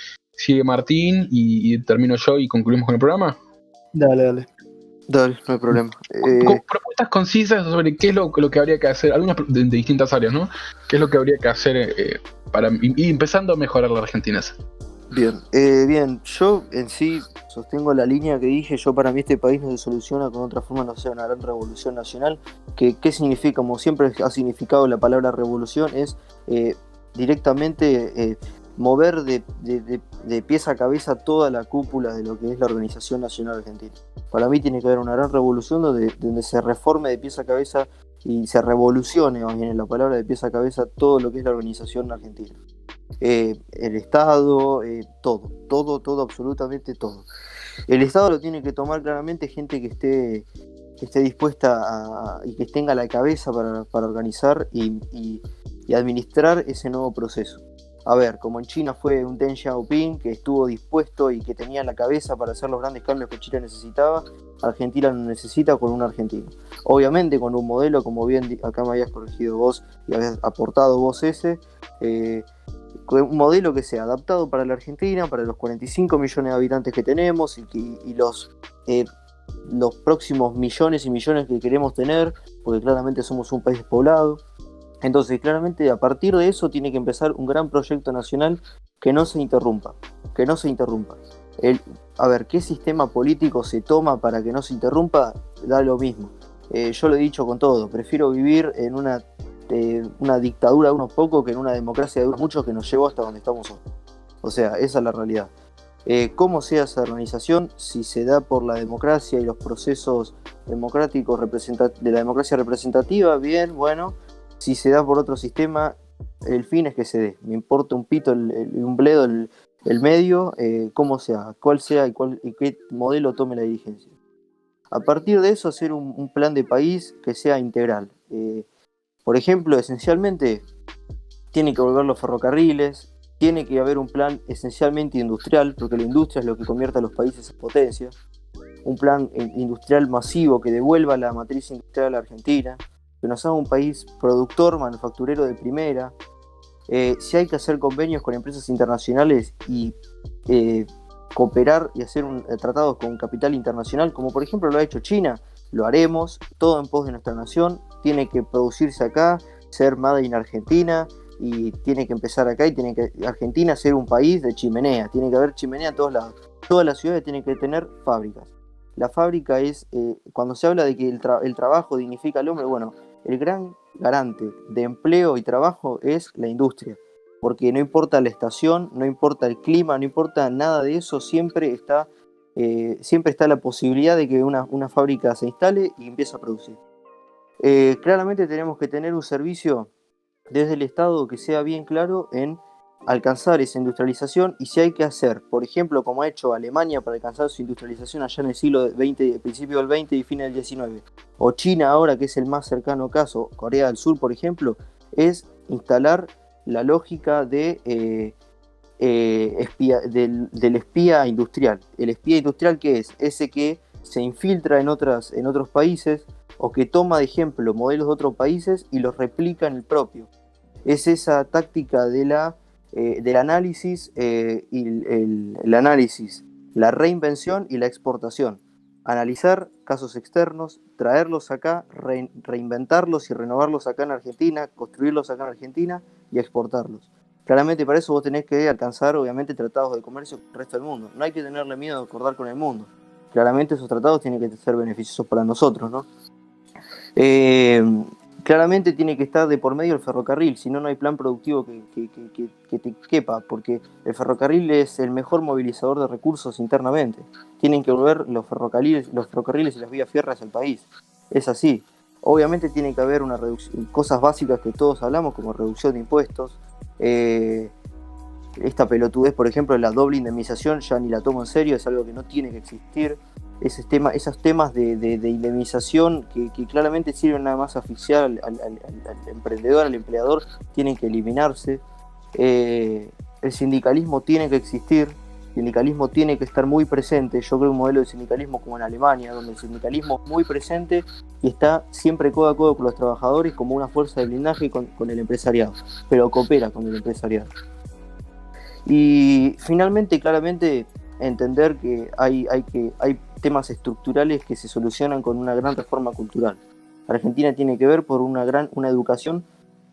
Martín y termino yo y concluimos con el programa. Dale, no hay problema. Con propuestas concisas sobre qué es lo que habría que hacer, algunas de distintas áreas, ¿no? ¿Qué es lo que habría que hacer para ir empezando a mejorar la Argentina? Bien, yo en sí sostengo la línea que dije. Yo, para mí, este país no se soluciona con otra forma, no sea una gran revolución nacional. ¿Qué significa? Como siempre ha significado la palabra revolución, es directamente mover de pies a cabeza toda la cúpula de lo que es la Organización Nacional Argentina. Para mí tiene que haber una gran revolución donde se reforme de pies a cabeza y se revolucione, más bien en la palabra, de pies a cabeza todo lo que es la Organización Argentina. El Estado, todo, absolutamente todo. El Estado lo tiene que tomar claramente gente que esté dispuesta y que tenga la cabeza para organizar y administrar ese nuevo proceso. A ver, como en China fue un Deng Xiaoping que estuvo dispuesto y que tenía la cabeza para hacer los grandes cambios que China necesitaba, Argentina lo necesita con un argentino. Obviamente con un modelo, como bien acá me habías corregido vos y habías aportado vos un modelo que sea adaptado para la Argentina, para los 45 millones de habitantes que tenemos y los próximos millones y millones que queremos tener, porque claramente somos un país despoblado. Entonces, claramente, a partir de eso tiene que empezar un gran proyecto nacional que no se interrumpa. A ver, ¿qué sistema político se toma para que no se interrumpa? Da lo mismo. Yo lo he dicho con todo, prefiero vivir en una dictadura de unos pocos que en una democracia de unos muchos que nos llevó hasta donde estamos hoy. O sea, esa es la realidad. ¿Cómo sea esa organización? Si se da por la democracia y los procesos democráticos de la democracia representativa, bien, bueno. Si se da por otro sistema, el fin es que se dé. Me importa un pito, un bledo, el medio, cómo sea, cuál sea y qué modelo tome la dirigencia. A partir de eso, hacer un plan de país que sea integral. Por ejemplo, esencialmente, tiene que volver los ferrocarriles, tiene que haber un plan esencialmente industrial, porque la industria es lo que convierte a los países en potencia. Un plan industrial masivo que devuelva la matriz industrial a la Argentina, que nos haga un país productor, manufacturero de primera. Si hay que hacer convenios con empresas internacionales y cooperar y hacer tratados con capital internacional, como por ejemplo lo ha hecho China, lo haremos, todo en pos de nuestra nación. Tiene que producirse acá, ser made in Argentina, y tiene que empezar acá, y tiene que Argentina ser un país de chimenea. Tiene que haber chimenea a todos lados. Todas las ciudades tienen que tener fábricas. La fábrica es, cuando se habla de que el trabajo dignifica al hombre, bueno, el gran garante de empleo y trabajo es la industria, porque no importa la estación, no importa el clima, no importa nada de eso, siempre está la posibilidad de que una fábrica se instale y empiece a producir. Claramente tenemos que tener un servicio desde el Estado que sea bien claro en alcanzar esa industrialización, y si hay que hacer, por ejemplo, como ha hecho Alemania para alcanzar su industrialización allá en el siglo XX, principio del XX y fines del XIX, o China ahora, que es el más cercano caso, Corea del Sur, por ejemplo, es instalar la lógica del espía industrial. El espía industrial, ¿qué es? Ese que se infiltra en otros países, o que toma de ejemplo modelos de otros países y los replica en el propio. Es esa táctica del análisis, el análisis, la reinvención y la exportación. Analizar casos externos, traerlos acá, reinventarlos y renovarlos acá en Argentina, construirlos acá en Argentina y exportarlos. Claramente para eso vos tenés que alcanzar, obviamente, tratados de comercio con el resto del mundo. No hay que tenerle miedo a acordar con el mundo. Claramente esos tratados tienen que ser beneficiosos para nosotros, ¿no? Claramente tiene que estar de por medio el ferrocarril, si no, no hay plan productivo que te quepa, porque el ferrocarril es el mejor movilizador de recursos internamente. Tienen que volver los ferrocarriles y las vías férreas al país. Es así. Obviamente tiene que haber una reducción, cosas básicas que todos hablamos, como reducción de impuestos. Esta pelotudez, por ejemplo, la doble indemnización, ya ni la tomo en serio, es algo que no tiene que existir. Esos temas de indemnización que claramente sirven nada más a asfixiar al emprendedor, al empleador, tienen que eliminarse. El sindicalismo tiene que existir, el sindicalismo tiene que estar muy presente. Yo creo un modelo de sindicalismo como en Alemania, donde el sindicalismo es muy presente y está siempre codo a codo con los trabajadores como una fuerza de blindaje con el empresariado, pero coopera con el empresariado. Y finalmente, claramente, entender que hay temas estructurales que se solucionan con una gran reforma cultural. Argentina tiene que ver por una educación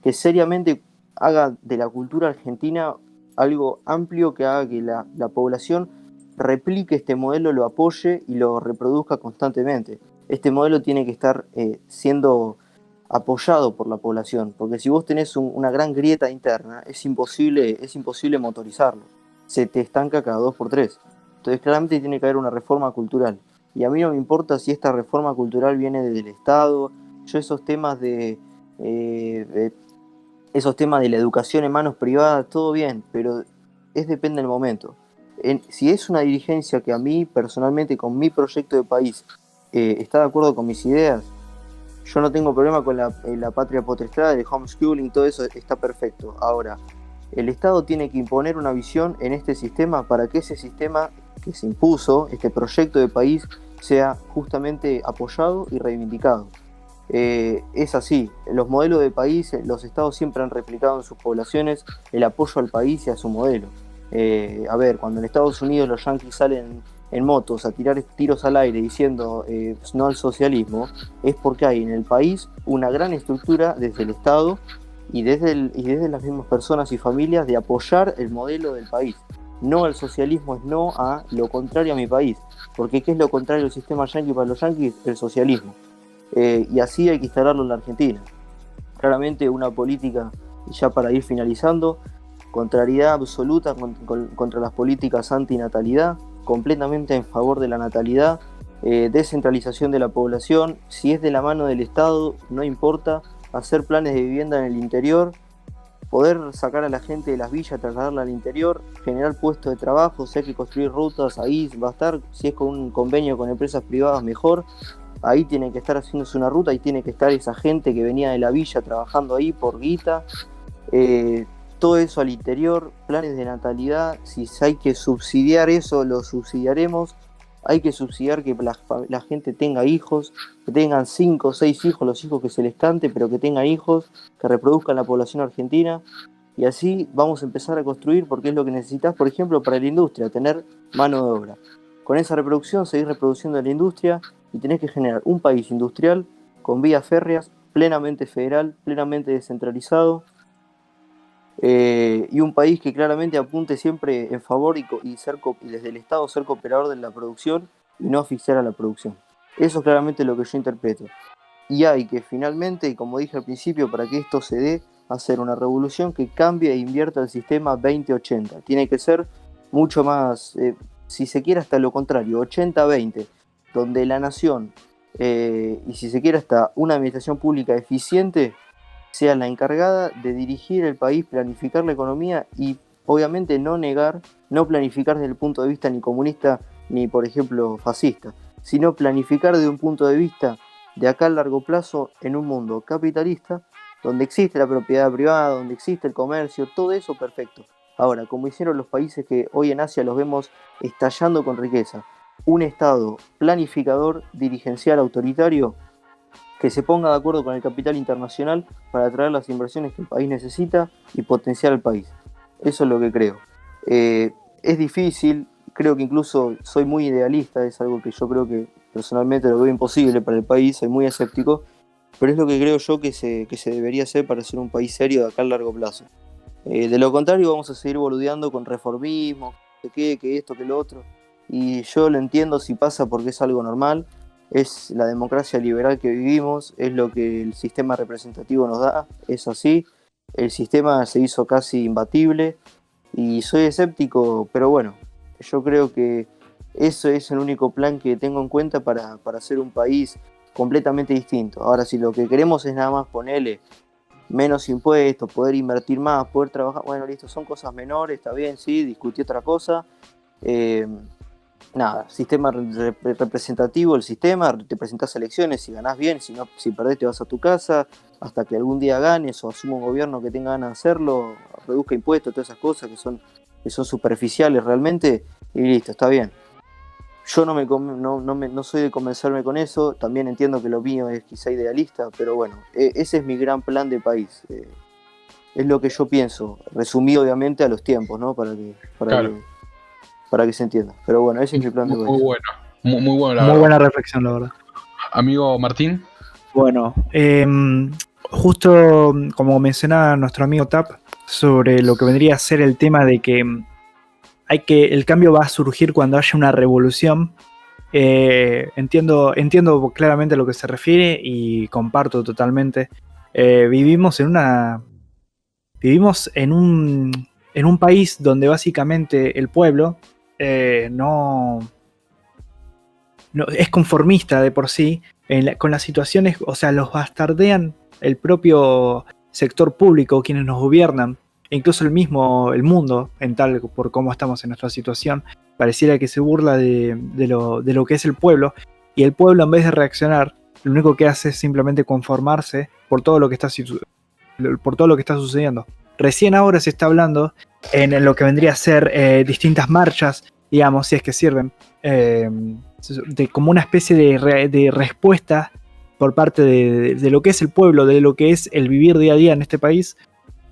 que seriamente haga de la cultura argentina algo amplio, que haga que la población replique este modelo, lo apoye y lo reproduzca constantemente. Este modelo tiene que estar siendo apoyado por la población, porque si vos tenés una gran grieta interna, es imposible motorizarlo. Se te estanca cada 2x3. Entonces claramente tiene que haber una reforma cultural. Y a mí no me importa si esta reforma cultural viene del Estado. Yo esos temas de la educación en manos privadas, todo bien, pero depende del momento. Si es una dirigencia que a mí personalmente, con mi proyecto de país, está de acuerdo con mis ideas, yo no tengo problema con la patria potestad, el homeschooling, todo eso está perfecto. Ahora, el Estado tiene que imponer una visión en este sistema para que ese sistema que se impuso, este proyecto de país, sea justamente apoyado y reivindicado. Es así, los modelos de país, los estados siempre han replicado en sus poblaciones el apoyo al país y a su modelo. Cuando en Estados Unidos los yanquis salen en motos a tirar tiros al aire diciendo no al socialismo, es porque hay en el país una gran estructura desde el Estado y desde las mismas personas y familias de apoyar el modelo del país. No al socialismo es no a lo contrario a mi país, porque ¿qué es lo contrario al sistema yanqui para los yanquis? El socialismo. Y así hay que instalarlo en la Argentina. Claramente una política, ya para ir finalizando, contrariedad absoluta contra las políticas antinatalidad, completamente en favor de la natalidad, descentralización de la población, si es de la mano del Estado, no importa, hacer planes de vivienda en el interior, poder sacar a la gente de las villas, trasladarla al interior, generar puestos de trabajo, si hay que construir rutas, ahí va a estar, si es con un convenio con empresas privadas mejor, ahí tiene que estar haciéndose una ruta, ahí tiene que estar esa gente que venía de la villa trabajando ahí por guita, todo eso al interior, planes de natalidad, si hay que subsidiar eso, lo subsidiaremos. Hay que subsidiar que la gente tenga hijos, que tengan 5 o 6 hijos, los hijos que se les cante, pero que tengan hijos, que reproduzcan la población argentina. Y así vamos a empezar a construir, porque es lo que necesitas, por ejemplo, para la industria, tener mano de obra. Con esa reproducción, seguir reproduciendo la industria y tenés que generar un país industrial con vías férreas, plenamente federal, plenamente descentralizado, y un país que claramente apunte siempre en favor y desde el Estado ser cooperador de la producción y no asfixiar a la producción. Eso es claramente lo que yo interpreto. y hay que finalmente, y como dije al principio, para que esto se dé, hacer una revolución que cambie e invierta el sistema 20-80. Tiene que ser mucho más, si se quiere hasta lo contrario, 80-20, donde la nación, y si se quiere hasta una administración pública eficiente, sea la encargada de dirigir el país, planificar la economía y obviamente no planificar desde el punto de vista ni comunista ni, por ejemplo, fascista, sino planificar desde un punto de vista de acá a largo plazo en un mundo capitalista, donde existe la propiedad privada, donde existe el comercio, todo eso perfecto. Ahora, como hicieron los países que hoy en Asia los vemos estallando con riqueza, un Estado planificador, dirigencial, autoritario, que se ponga de acuerdo con el capital internacional para atraer las inversiones que el país necesita y potenciar el país. Eso es lo que creo. Es difícil, creo que incluso soy muy idealista, es algo que yo creo que personalmente lo veo imposible para el país, soy muy escéptico, pero es lo que creo yo que se debería hacer para ser un país serio de acá a largo plazo. De lo contrario vamos a seguir boludeando con reformismo, que esto, que lo otro, y yo lo entiendo si pasa porque es algo normal, es la democracia liberal que vivimos, es lo que el sistema representativo nos da, es así, el sistema se hizo casi imbatible y soy escéptico, pero bueno, yo creo que eso es el único plan que tengo en cuenta para hacer un país completamente distinto. Ahora, si lo que queremos es nada más ponerle menos impuestos, poder invertir más, poder trabajar, bueno, listo, son cosas menores, está bien, sí, discutí otra cosa. Nada, sistema representativo, el sistema, te presentás a elecciones, si ganás bien, si perdés te vas a tu casa, hasta que algún día ganes o asuma un gobierno que tenga ganas de hacerlo, reduzca impuestos, todas esas cosas que son superficiales realmente, y listo, está bien. Yo no soy de convencerme con eso, también entiendo que lo mío es quizá idealista, pero bueno, ese es mi gran plan de país. Es lo que yo pienso, resumido obviamente a los tiempos, ¿no? Para que se entienda. Pero bueno, ese es mi plan de país. Muy bueno, muy bueno. Muy buena reflexión, la verdad. Amigo Martín. Bueno, justo como mencionaba nuestro amigo Tap, sobre lo que vendría a ser el tema de que el cambio va a surgir cuando haya una revolución. Entiendo claramente a lo que se refiere y comparto totalmente. Vivimos en un país donde básicamente el pueblo no es conformista de por sí con las situaciones, o sea, los bastardean el propio sector público, quienes nos gobiernan, e incluso el mundo, por cómo estamos en nuestra situación, pareciera que se burla de lo que es el pueblo, y el pueblo, en vez de reaccionar, lo único que hace es simplemente conformarse por todo lo que está sucediendo. Recién ahora se está hablando en lo que vendría a ser distintas marchas, digamos, si es que sirven, como una especie de respuesta por parte de lo que es el pueblo, de lo que es el vivir día a día en este país,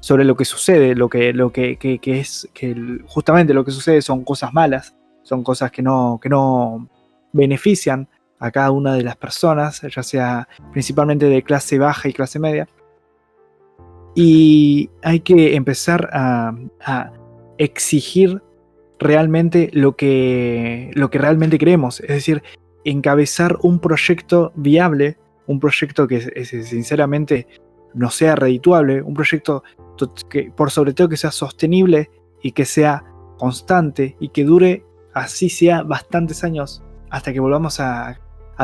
sobre lo que sucede, justamente lo que sucede son cosas malas, son cosas que no benefician a cada una de las personas, ya sea principalmente de clase baja y clase media. Y hay que empezar a exigir realmente lo que realmente queremos, es decir, encabezar un proyecto viable, un proyecto que sinceramente no sea redituable, un proyecto que por sobre todo que sea sostenible y que sea constante y que dure, así sea, bastantes años hasta que volvamos a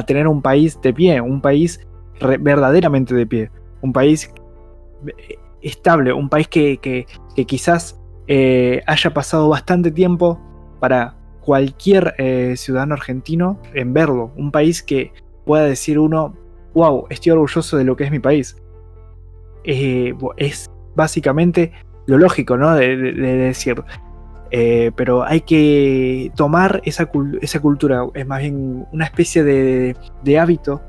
tener un país de pie, un país verdaderamente de pie, un país estable, un país que quizás haya pasado bastante tiempo para cualquier ciudadano argentino en verlo, un país que pueda decir uno, wow, estoy orgulloso de lo que es mi país. Es básicamente lo lógico, ¿no? de decir, pero hay que tomar esa cultura, es más bien una especie de hábito,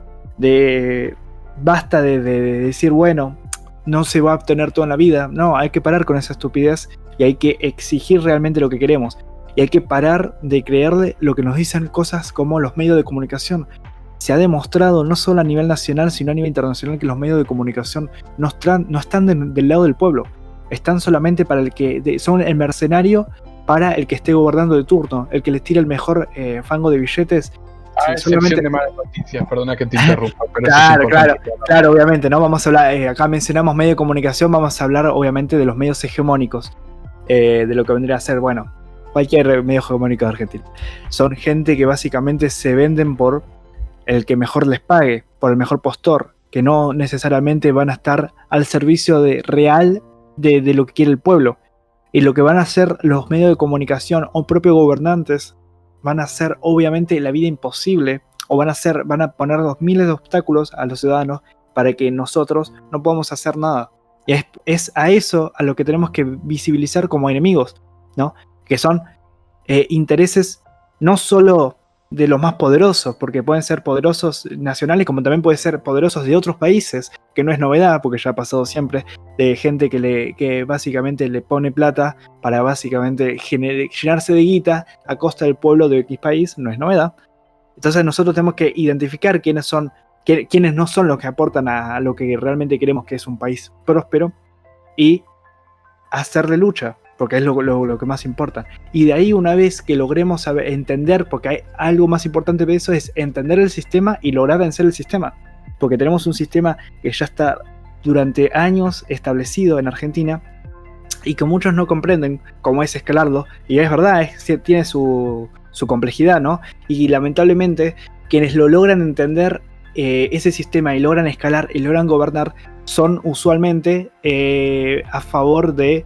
basta de decir, bueno, no se va a obtener todo en la vida, no, hay que parar con esa estupidez y hay que exigir realmente lo que queremos, y hay que parar de creerle lo que nos dicen cosas como los medios de comunicación. Se ha demostrado no solo a nivel nacional sino a nivel internacional que los medios de comunicación no están del lado del pueblo, están solamente para son el mercenario para el que esté gobernando de turno, el que les tira el mejor fango de billetes A excepción de malas noticias, perdona que te interrumpa. Pero claro, obviamente, ¿no? Vamos a hablar, acá mencionamos medio de comunicación, vamos a hablar obviamente de los medios hegemónicos, de lo que vendría a ser, bueno, cualquier medio hegemónico de Argentina. Son gente que básicamente se venden por el que mejor les pague, por el mejor postor, que no necesariamente van a estar al servicio real de lo que quiere el pueblo. Y lo que van a hacer los medios de comunicación o propios gobernantes van a hacer obviamente la vida imposible, o van a poner miles de obstáculos a los ciudadanos para que nosotros no podamos hacer nada. Y es a eso a lo que tenemos que visibilizar como enemigos, ¿no? Que son intereses no solo de los más poderosos, porque pueden ser poderosos nacionales como también pueden ser poderosos de otros países, que no es novedad porque ya ha pasado siempre, de gente que básicamente le pone plata para básicamente llenarse de guita a costa del pueblo de X país, no es novedad. Entonces nosotros tenemos que identificar quiénes no son los que aportan a lo que realmente queremos, que es un país próspero, y hacerle lucha, porque es lo que más importa. Y de ahí, una vez que logremos entender, porque hay algo más importante de eso, es entender el sistema y lograr vencer el sistema. Porque tenemos un sistema que ya está durante años establecido en Argentina y que muchos no comprenden cómo es escalarlo. Y es verdad, tiene su complejidad, ¿no? Y lamentablemente, quienes lo logran entender ese sistema y logran escalar y logran gobernar, son usualmente a favor de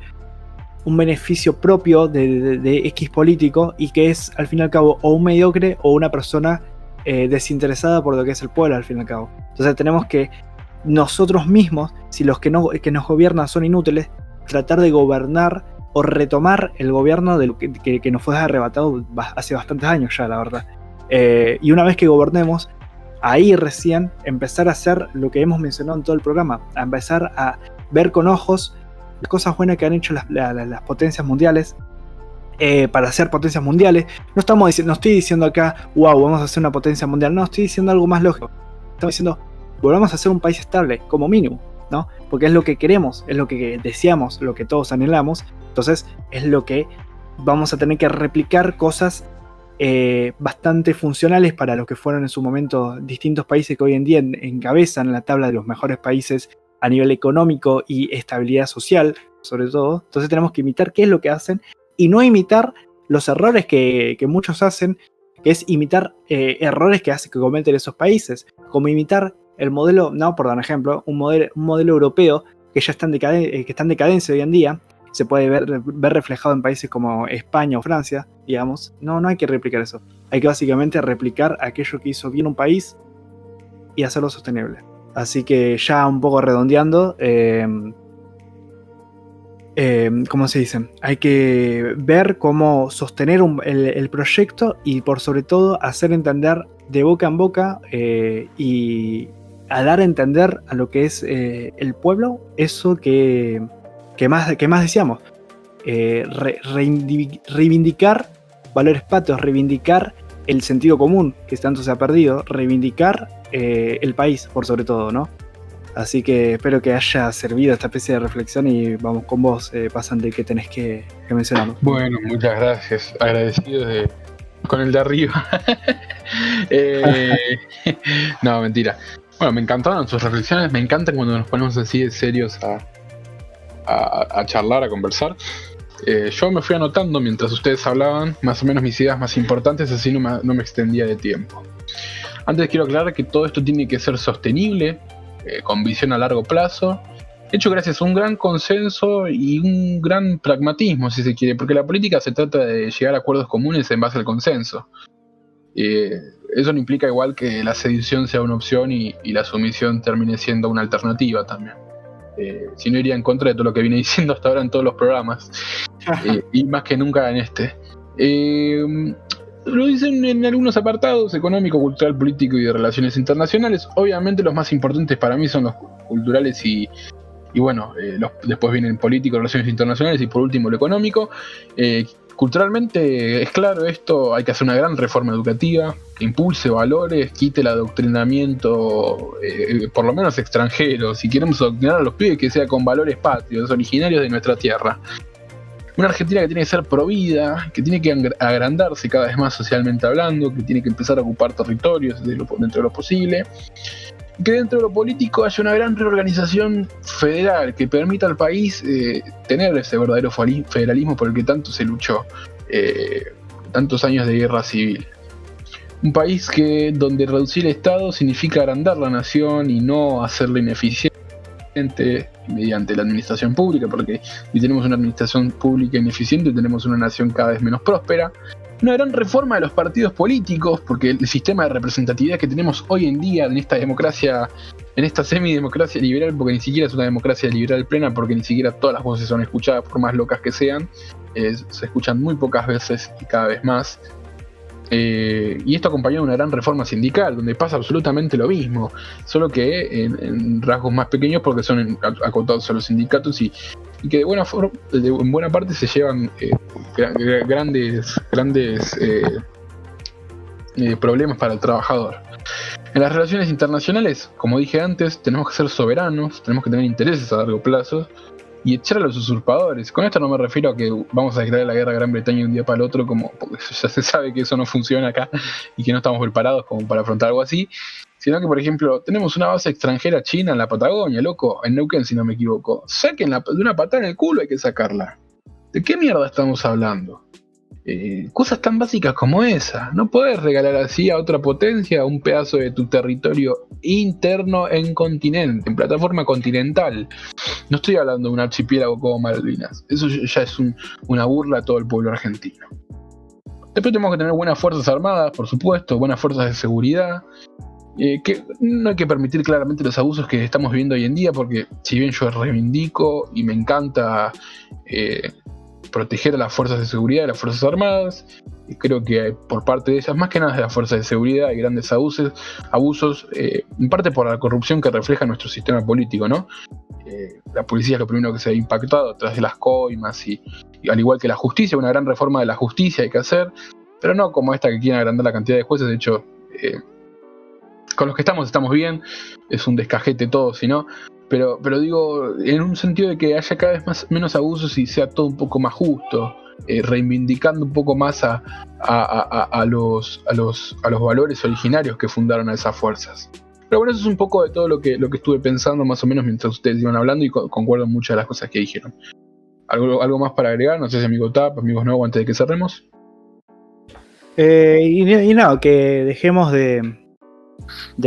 un beneficio propio de X político, y que es al fin y al cabo o un mediocre o una persona desinteresada por lo que es el pueblo al fin y al cabo. Entonces tenemos que nosotros mismos, si los que nos gobiernan son inútiles, tratar de gobernar o retomar el gobierno de lo que nos fue arrebatado hace bastantes años ya, la verdad. Y una vez que gobernemos, ahí recién empezar a hacer lo que hemos mencionado en todo el programa, a empezar a ver con ojos las cosas buenas que han hecho las potencias mundiales, para ser potencias mundiales. No estoy diciendo acá, wow, vamos a hacer una potencia mundial. No, estoy diciendo algo más lógico. Estamos diciendo, volvamos a ser un país estable, como mínimo, ¿no? Porque es lo que queremos, es lo que deseamos, lo que todos anhelamos. Entonces, es lo que vamos a tener que replicar, cosas bastante funcionales para lo que fueron en su momento distintos países que hoy en día encabezan la tabla de los mejores países a nivel económico y estabilidad social, sobre todo. Entonces tenemos que imitar qué es lo que hacen y no imitar los errores que muchos hacen, que es imitar errores que cometen esos países, como imitar el modelo, no, por dar un ejemplo, un modelo europeo que ya está en decadencia hoy en día. Se puede ver reflejado en países como España o Francia, digamos. No hay que replicar eso. Hay que básicamente replicar aquello que hizo bien un país y hacerlo sostenible. Así que ya un poco redondeando, ¿cómo se dice? Hay que ver cómo sostener el proyecto y por sobre todo hacer entender de boca en boca y a dar a entender a lo que es el pueblo eso que más deseamos. Reivindicar valores patrios, reivindicar el sentido común que tanto se ha perdido, reivindicar el país por sobre todo, ¿no? Así que espero que haya servido esta especie de reflexión y vamos con vos, Pasante, que tenés que mencionar. Bueno, muchas gracias, agradecido con el de arriba. No, mentira. Bueno, me encantaron sus reflexiones, me encantan cuando nos ponemos así de serios a charlar, a conversar. Yo me fui anotando mientras ustedes hablaban más o menos mis ideas más importantes, así no me extendía de tiempo. Antes quiero aclarar que todo esto tiene que ser sostenible, con visión a largo plazo, hecho gracias a un gran consenso y un gran pragmatismo, si se quiere, porque la política se trata de llegar a acuerdos comunes en base al consenso. Eso no implica igual que la sedición sea una opción y la sumisión termine siendo una alternativa también. Si no, iría en contra de todo lo que viene diciendo hasta ahora en todos los programas, y más que nunca en este. Lo dicen en algunos apartados: económico, cultural, político y de relaciones internacionales. Obviamente los más importantes para mí son los culturales y bueno, después vienen político, relaciones internacionales y por último lo económico. Culturalmente es claro esto: hay que hacer una gran reforma educativa que impulse valores, quite el adoctrinamiento, por lo menos extranjero. Si queremos adoctrinar a los pibes, que sea con valores patrios, originarios de nuestra tierra. Una Argentina que tiene que ser provida, que tiene que agrandarse cada vez más socialmente hablando, que tiene que empezar a ocupar territorios dentro de lo posible. Que dentro de lo político haya una gran reorganización federal que permita al país tener ese verdadero federalismo por el que tanto se luchó, tantos años de guerra civil. Un país donde reducir el Estado significa agrandar la nación y no hacerla ineficiente mediante la administración pública, porque si tenemos una administración pública ineficiente tenemos una nación cada vez menos próspera. Una gran reforma de los partidos políticos, porque el sistema de representatividad que tenemos hoy en día en esta democracia, en esta semidemocracia liberal, porque ni siquiera es una democracia liberal plena, porque ni siquiera todas las voces son escuchadas por más locas que sean, se escuchan muy pocas veces y cada vez más. Y esto acompañado de una gran reforma sindical, donde pasa absolutamente lo mismo, solo que en rasgos más pequeños porque son acotados a los sindicatos y que en buena parte se llevan grandes problemas para el trabajador. En las relaciones internacionales, como dije antes, tenemos que ser soberanos, tenemos que tener intereses a largo plazo y echar a los usurpadores. Con esto no me refiero a que vamos a declarar la guerra a Gran Bretaña de un día para el otro, porque ya se sabe que eso no funciona acá y que no estamos preparados como para afrontar algo así, sino que, por ejemplo, tenemos una base extranjera china en la Patagonia, loco, en Neuquén si no me equivoco. Sáquenla de una patada en el culo, hay que sacarla. ¿De qué mierda estamos hablando? Cosas tan básicas como esa. No puedes regalar así a otra potencia un pedazo de tu territorio interno en continente, en plataforma continental. No estoy hablando de un archipiélago como Malvinas. Eso ya es una burla a todo el pueblo argentino. Después tenemos que tener buenas fuerzas armadas, por supuesto, buenas fuerzas de seguridad. Que no hay que permitir claramente los abusos que estamos viviendo hoy en día, porque si bien yo reivindico y me encanta proteger a las fuerzas de seguridad, a las fuerzas armadas, y creo que por parte de ellas, más que nada de las fuerzas de seguridad, hay grandes abusos, en parte por la corrupción que refleja nuestro sistema político, ¿no? La policía es lo primero que se ha impactado tras de las coimas y al igual que la justicia, una gran reforma de la justicia hay que hacer, pero no como esta que quieren agrandar la cantidad de jueces. De hecho, con los que estamos bien, es un descajete todo, ¿no? Pero digo, en un sentido de que haya cada vez menos abusos y sea todo un poco más justo, reivindicando un poco más a los valores originarios que fundaron a esas fuerzas. Pero bueno, eso es un poco de todo lo que estuve pensando más o menos mientras ustedes iban hablando y concuerdo en muchas de las cosas que dijeron. ¿Algo más para agregar? No sé si amigo Tap, amigos nuevos, antes de que cerremos. Y no, que dejemos de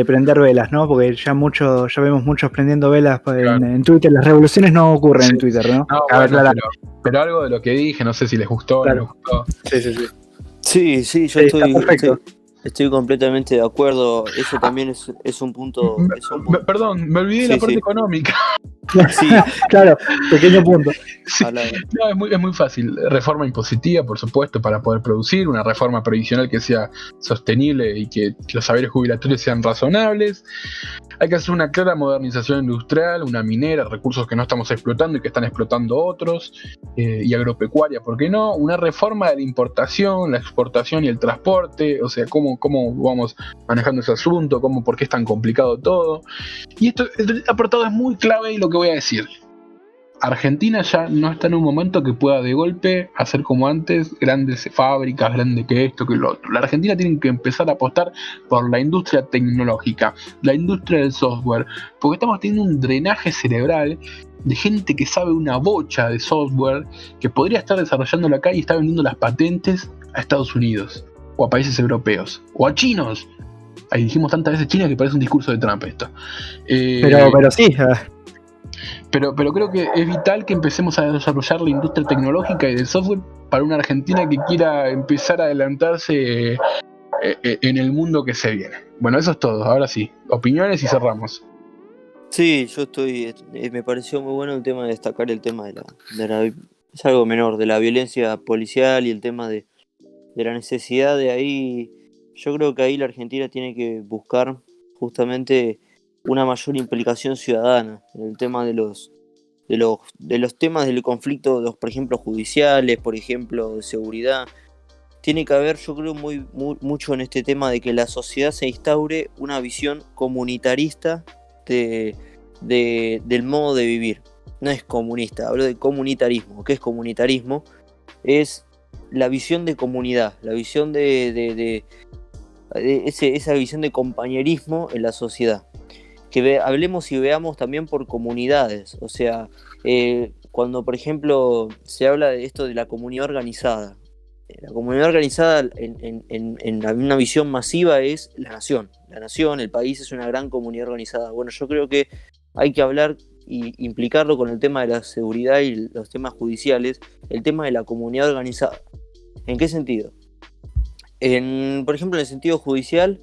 prender velas, ¿no? Porque ya vemos muchos prendiendo velas en Twitter. Las revoluciones no ocurren en Twitter, ¿no? Bueno, pero algo de lo que dije, no sé si les gustó. Claro. ¿No les gustó? Sí, yo estoy completamente de acuerdo. Eso también es un punto. Perdón, me olvidé de la parte económica. Sí, claro, pequeño punto. Sí. No, es muy fácil. Reforma impositiva, por supuesto, para poder producir, una reforma previsional que sea sostenible y que los saberes jubilatorios sean razonables. Hay que hacer una clara modernización industrial, una minera, recursos que no estamos explotando y que están explotando otros, y agropecuaria, ¿por qué no? Una reforma de la importación, la exportación y el transporte, o sea, cómo vamos manejando ese asunto, por qué es tan complicado todo. Y el apartado es muy clave y lo que voy a decir. Argentina ya no está en un momento que pueda de golpe hacer como antes, grandes fábricas, grande que esto, que lo otro. La Argentina tiene que empezar a apostar por la industria tecnológica, la industria del software, porque estamos teniendo un drenaje cerebral de gente que sabe una bocha de software, que podría estar desarrollándolo acá y está vendiendo las patentes a Estados Unidos, o a países europeos, o a chinos. Ahí dijimos tantas veces China que parece un discurso de Trump esto. Pero sí. Pero creo que es vital que empecemos a desarrollar la industria tecnológica y del software para una Argentina que quiera empezar a adelantarse en el mundo que se viene. Bueno, eso es todo. Ahora sí, opiniones y cerramos. Sí, yo me pareció muy bueno el tema de destacar el tema de la es algo menor, de la violencia policial y el tema de la necesidad de ahí. Yo creo que ahí la Argentina tiene que buscar justamente una mayor implicación ciudadana en el tema de los temas del conflicto, por ejemplo, judiciales, por ejemplo, de seguridad. Tiene que haber, yo creo, mucho en este tema de que la sociedad se instaure una visión comunitarista del modo de vivir. No es comunista, hablo de comunitarismo. ¿Qué es comunitarismo? es la visión de comunidad, la visión esa visión de compañerismo en la sociedad. Hablemos y veamos también por comunidades, o sea, cuando por ejemplo se habla de esto de la comunidad organizada, en una visión masiva es la nación, el país es una gran comunidad organizada. Bueno, yo creo que hay que hablar y implicarlo con el tema de la seguridad y los temas judiciales, el tema de la comunidad organizada. ¿En qué sentido? Por ejemplo, en el sentido judicial,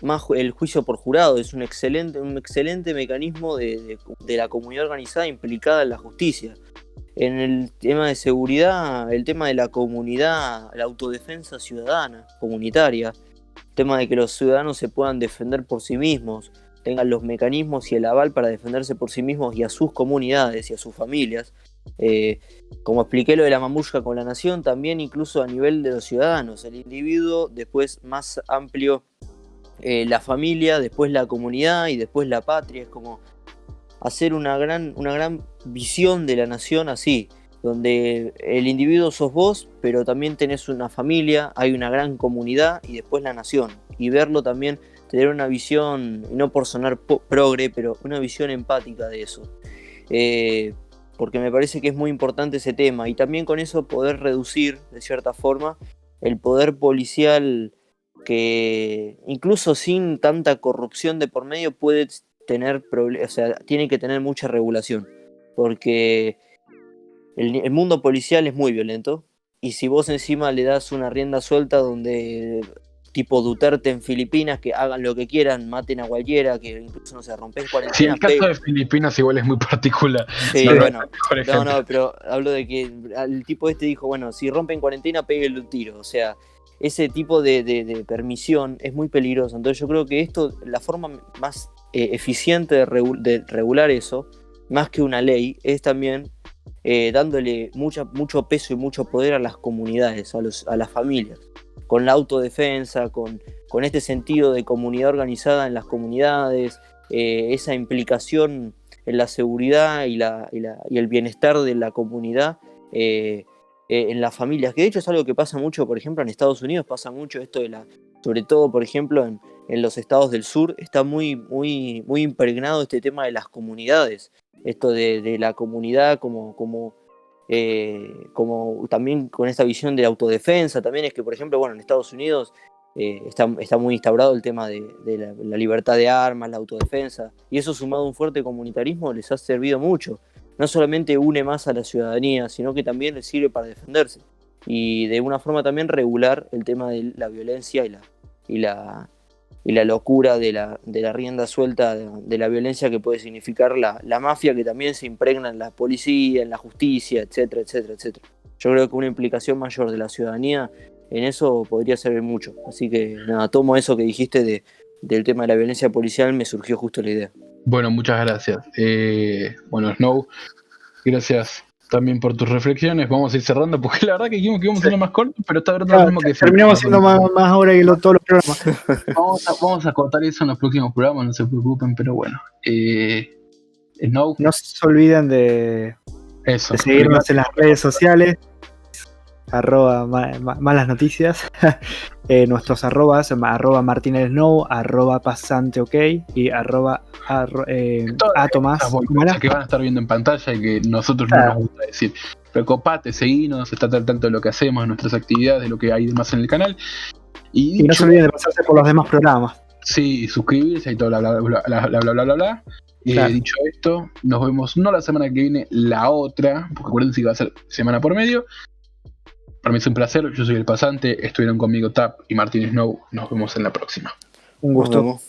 más el juicio por jurado es un excelente mecanismo de la comunidad organizada implicada en la justicia. En el tema de seguridad, el tema de la comunidad, la autodefensa ciudadana, comunitaria, el tema de que los ciudadanos se puedan defender por sí mismos, tengan los mecanismos y el aval para defenderse por sí mismos y a sus comunidades y a sus familias. Como expliqué lo de la mamushka con la nación, también incluso a nivel de los ciudadanos, el individuo, después más amplio la familia, después la comunidad y después la patria. Es como hacer una gran visión de la nación así, donde el individuo sos vos, pero también tenés una familia, hay una gran comunidad y después la nación. Y verlo también, tener una visión, no por sonar progre, pero una visión empática de eso. Porque me parece que es muy importante ese tema. Y también con eso poder reducir, de cierta forma, el poder policial que incluso sin tanta corrupción de por medio puede tener problemas, o sea, tiene que tener mucha regulación, porque el mundo policial es muy violento, y si vos encima le das una rienda suelta donde tipo Duterte en Filipinas, que hagan lo que quieran, maten a cualquiera, que incluso no se rompen cuarentena. Sí, el caso de Filipinas igual es muy particular. Sí, bueno, no, pero hablo de que el tipo dijo, bueno, si rompen cuarentena, péguenle un tiro, o sea, ese tipo de permisión es muy peligroso. Entonces yo creo que la forma más eficiente de regular eso, más que una ley, es también dándole mucho peso y mucho poder a las comunidades, a las familias, con la autodefensa, con este sentido de comunidad organizada en las comunidades, esa implicación en la seguridad y el bienestar de la comunidad en las familias, que de hecho es algo que pasa mucho, por ejemplo, en Estados Unidos pasa mucho esto sobre todo, por ejemplo, en los estados del sur, está muy impregnado este tema de las comunidades, esto de la comunidad como también con esta visión de autodefensa. También es que, por ejemplo, bueno, en Estados Unidos está muy instaurado el tema de la libertad de armas, la autodefensa, y eso sumado a un fuerte comunitarismo les ha servido mucho. No solamente une más a la ciudadanía, sino que también les sirve para defenderse. Y de una forma también regular el tema de la violencia y la locura de la rienda suelta de la violencia que puede significar la mafia, que también se impregna en la policía, en la justicia, etcétera, etcétera, etcétera. Yo creo que una implicación mayor de la ciudadanía en eso podría servir mucho. Así que nada, tomo eso que dijiste del tema de la violencia policial, me surgió justo la idea. Bueno, muchas gracias. Bueno, Snow, gracias también por tus reflexiones. Vamos a ir cerrando porque la verdad que dijimos que íbamos a ser más cortos, pero está verdad lo mismo que terminamos siendo más ahora que todos los programas. Vamos a cortar eso en los próximos programas, no se preocupen, pero bueno. Snow, no se olviden de seguirnos en las redes sociales, @malas noticias, nuestros arrobas, @martinelsnow, @pasanteok y @Tomás, que van a estar viendo en pantalla y que nosotros no nos gusta decir. Preocupate, seguinos, estate al tanto de lo que hacemos, de nuestras actividades, de lo que hay demás en el canal. Y no se olviden de pasarse por los demás programas. Sí, suscribirse y todo bla bla bla. Claro. Dicho esto, nos vemos no la semana que viene, la otra, porque acuérdense que va a ser semana por medio. Para mí es un placer, yo soy el pasante, estuvieron conmigo Tap y Martín Snow, nos vemos en la próxima. Un gusto.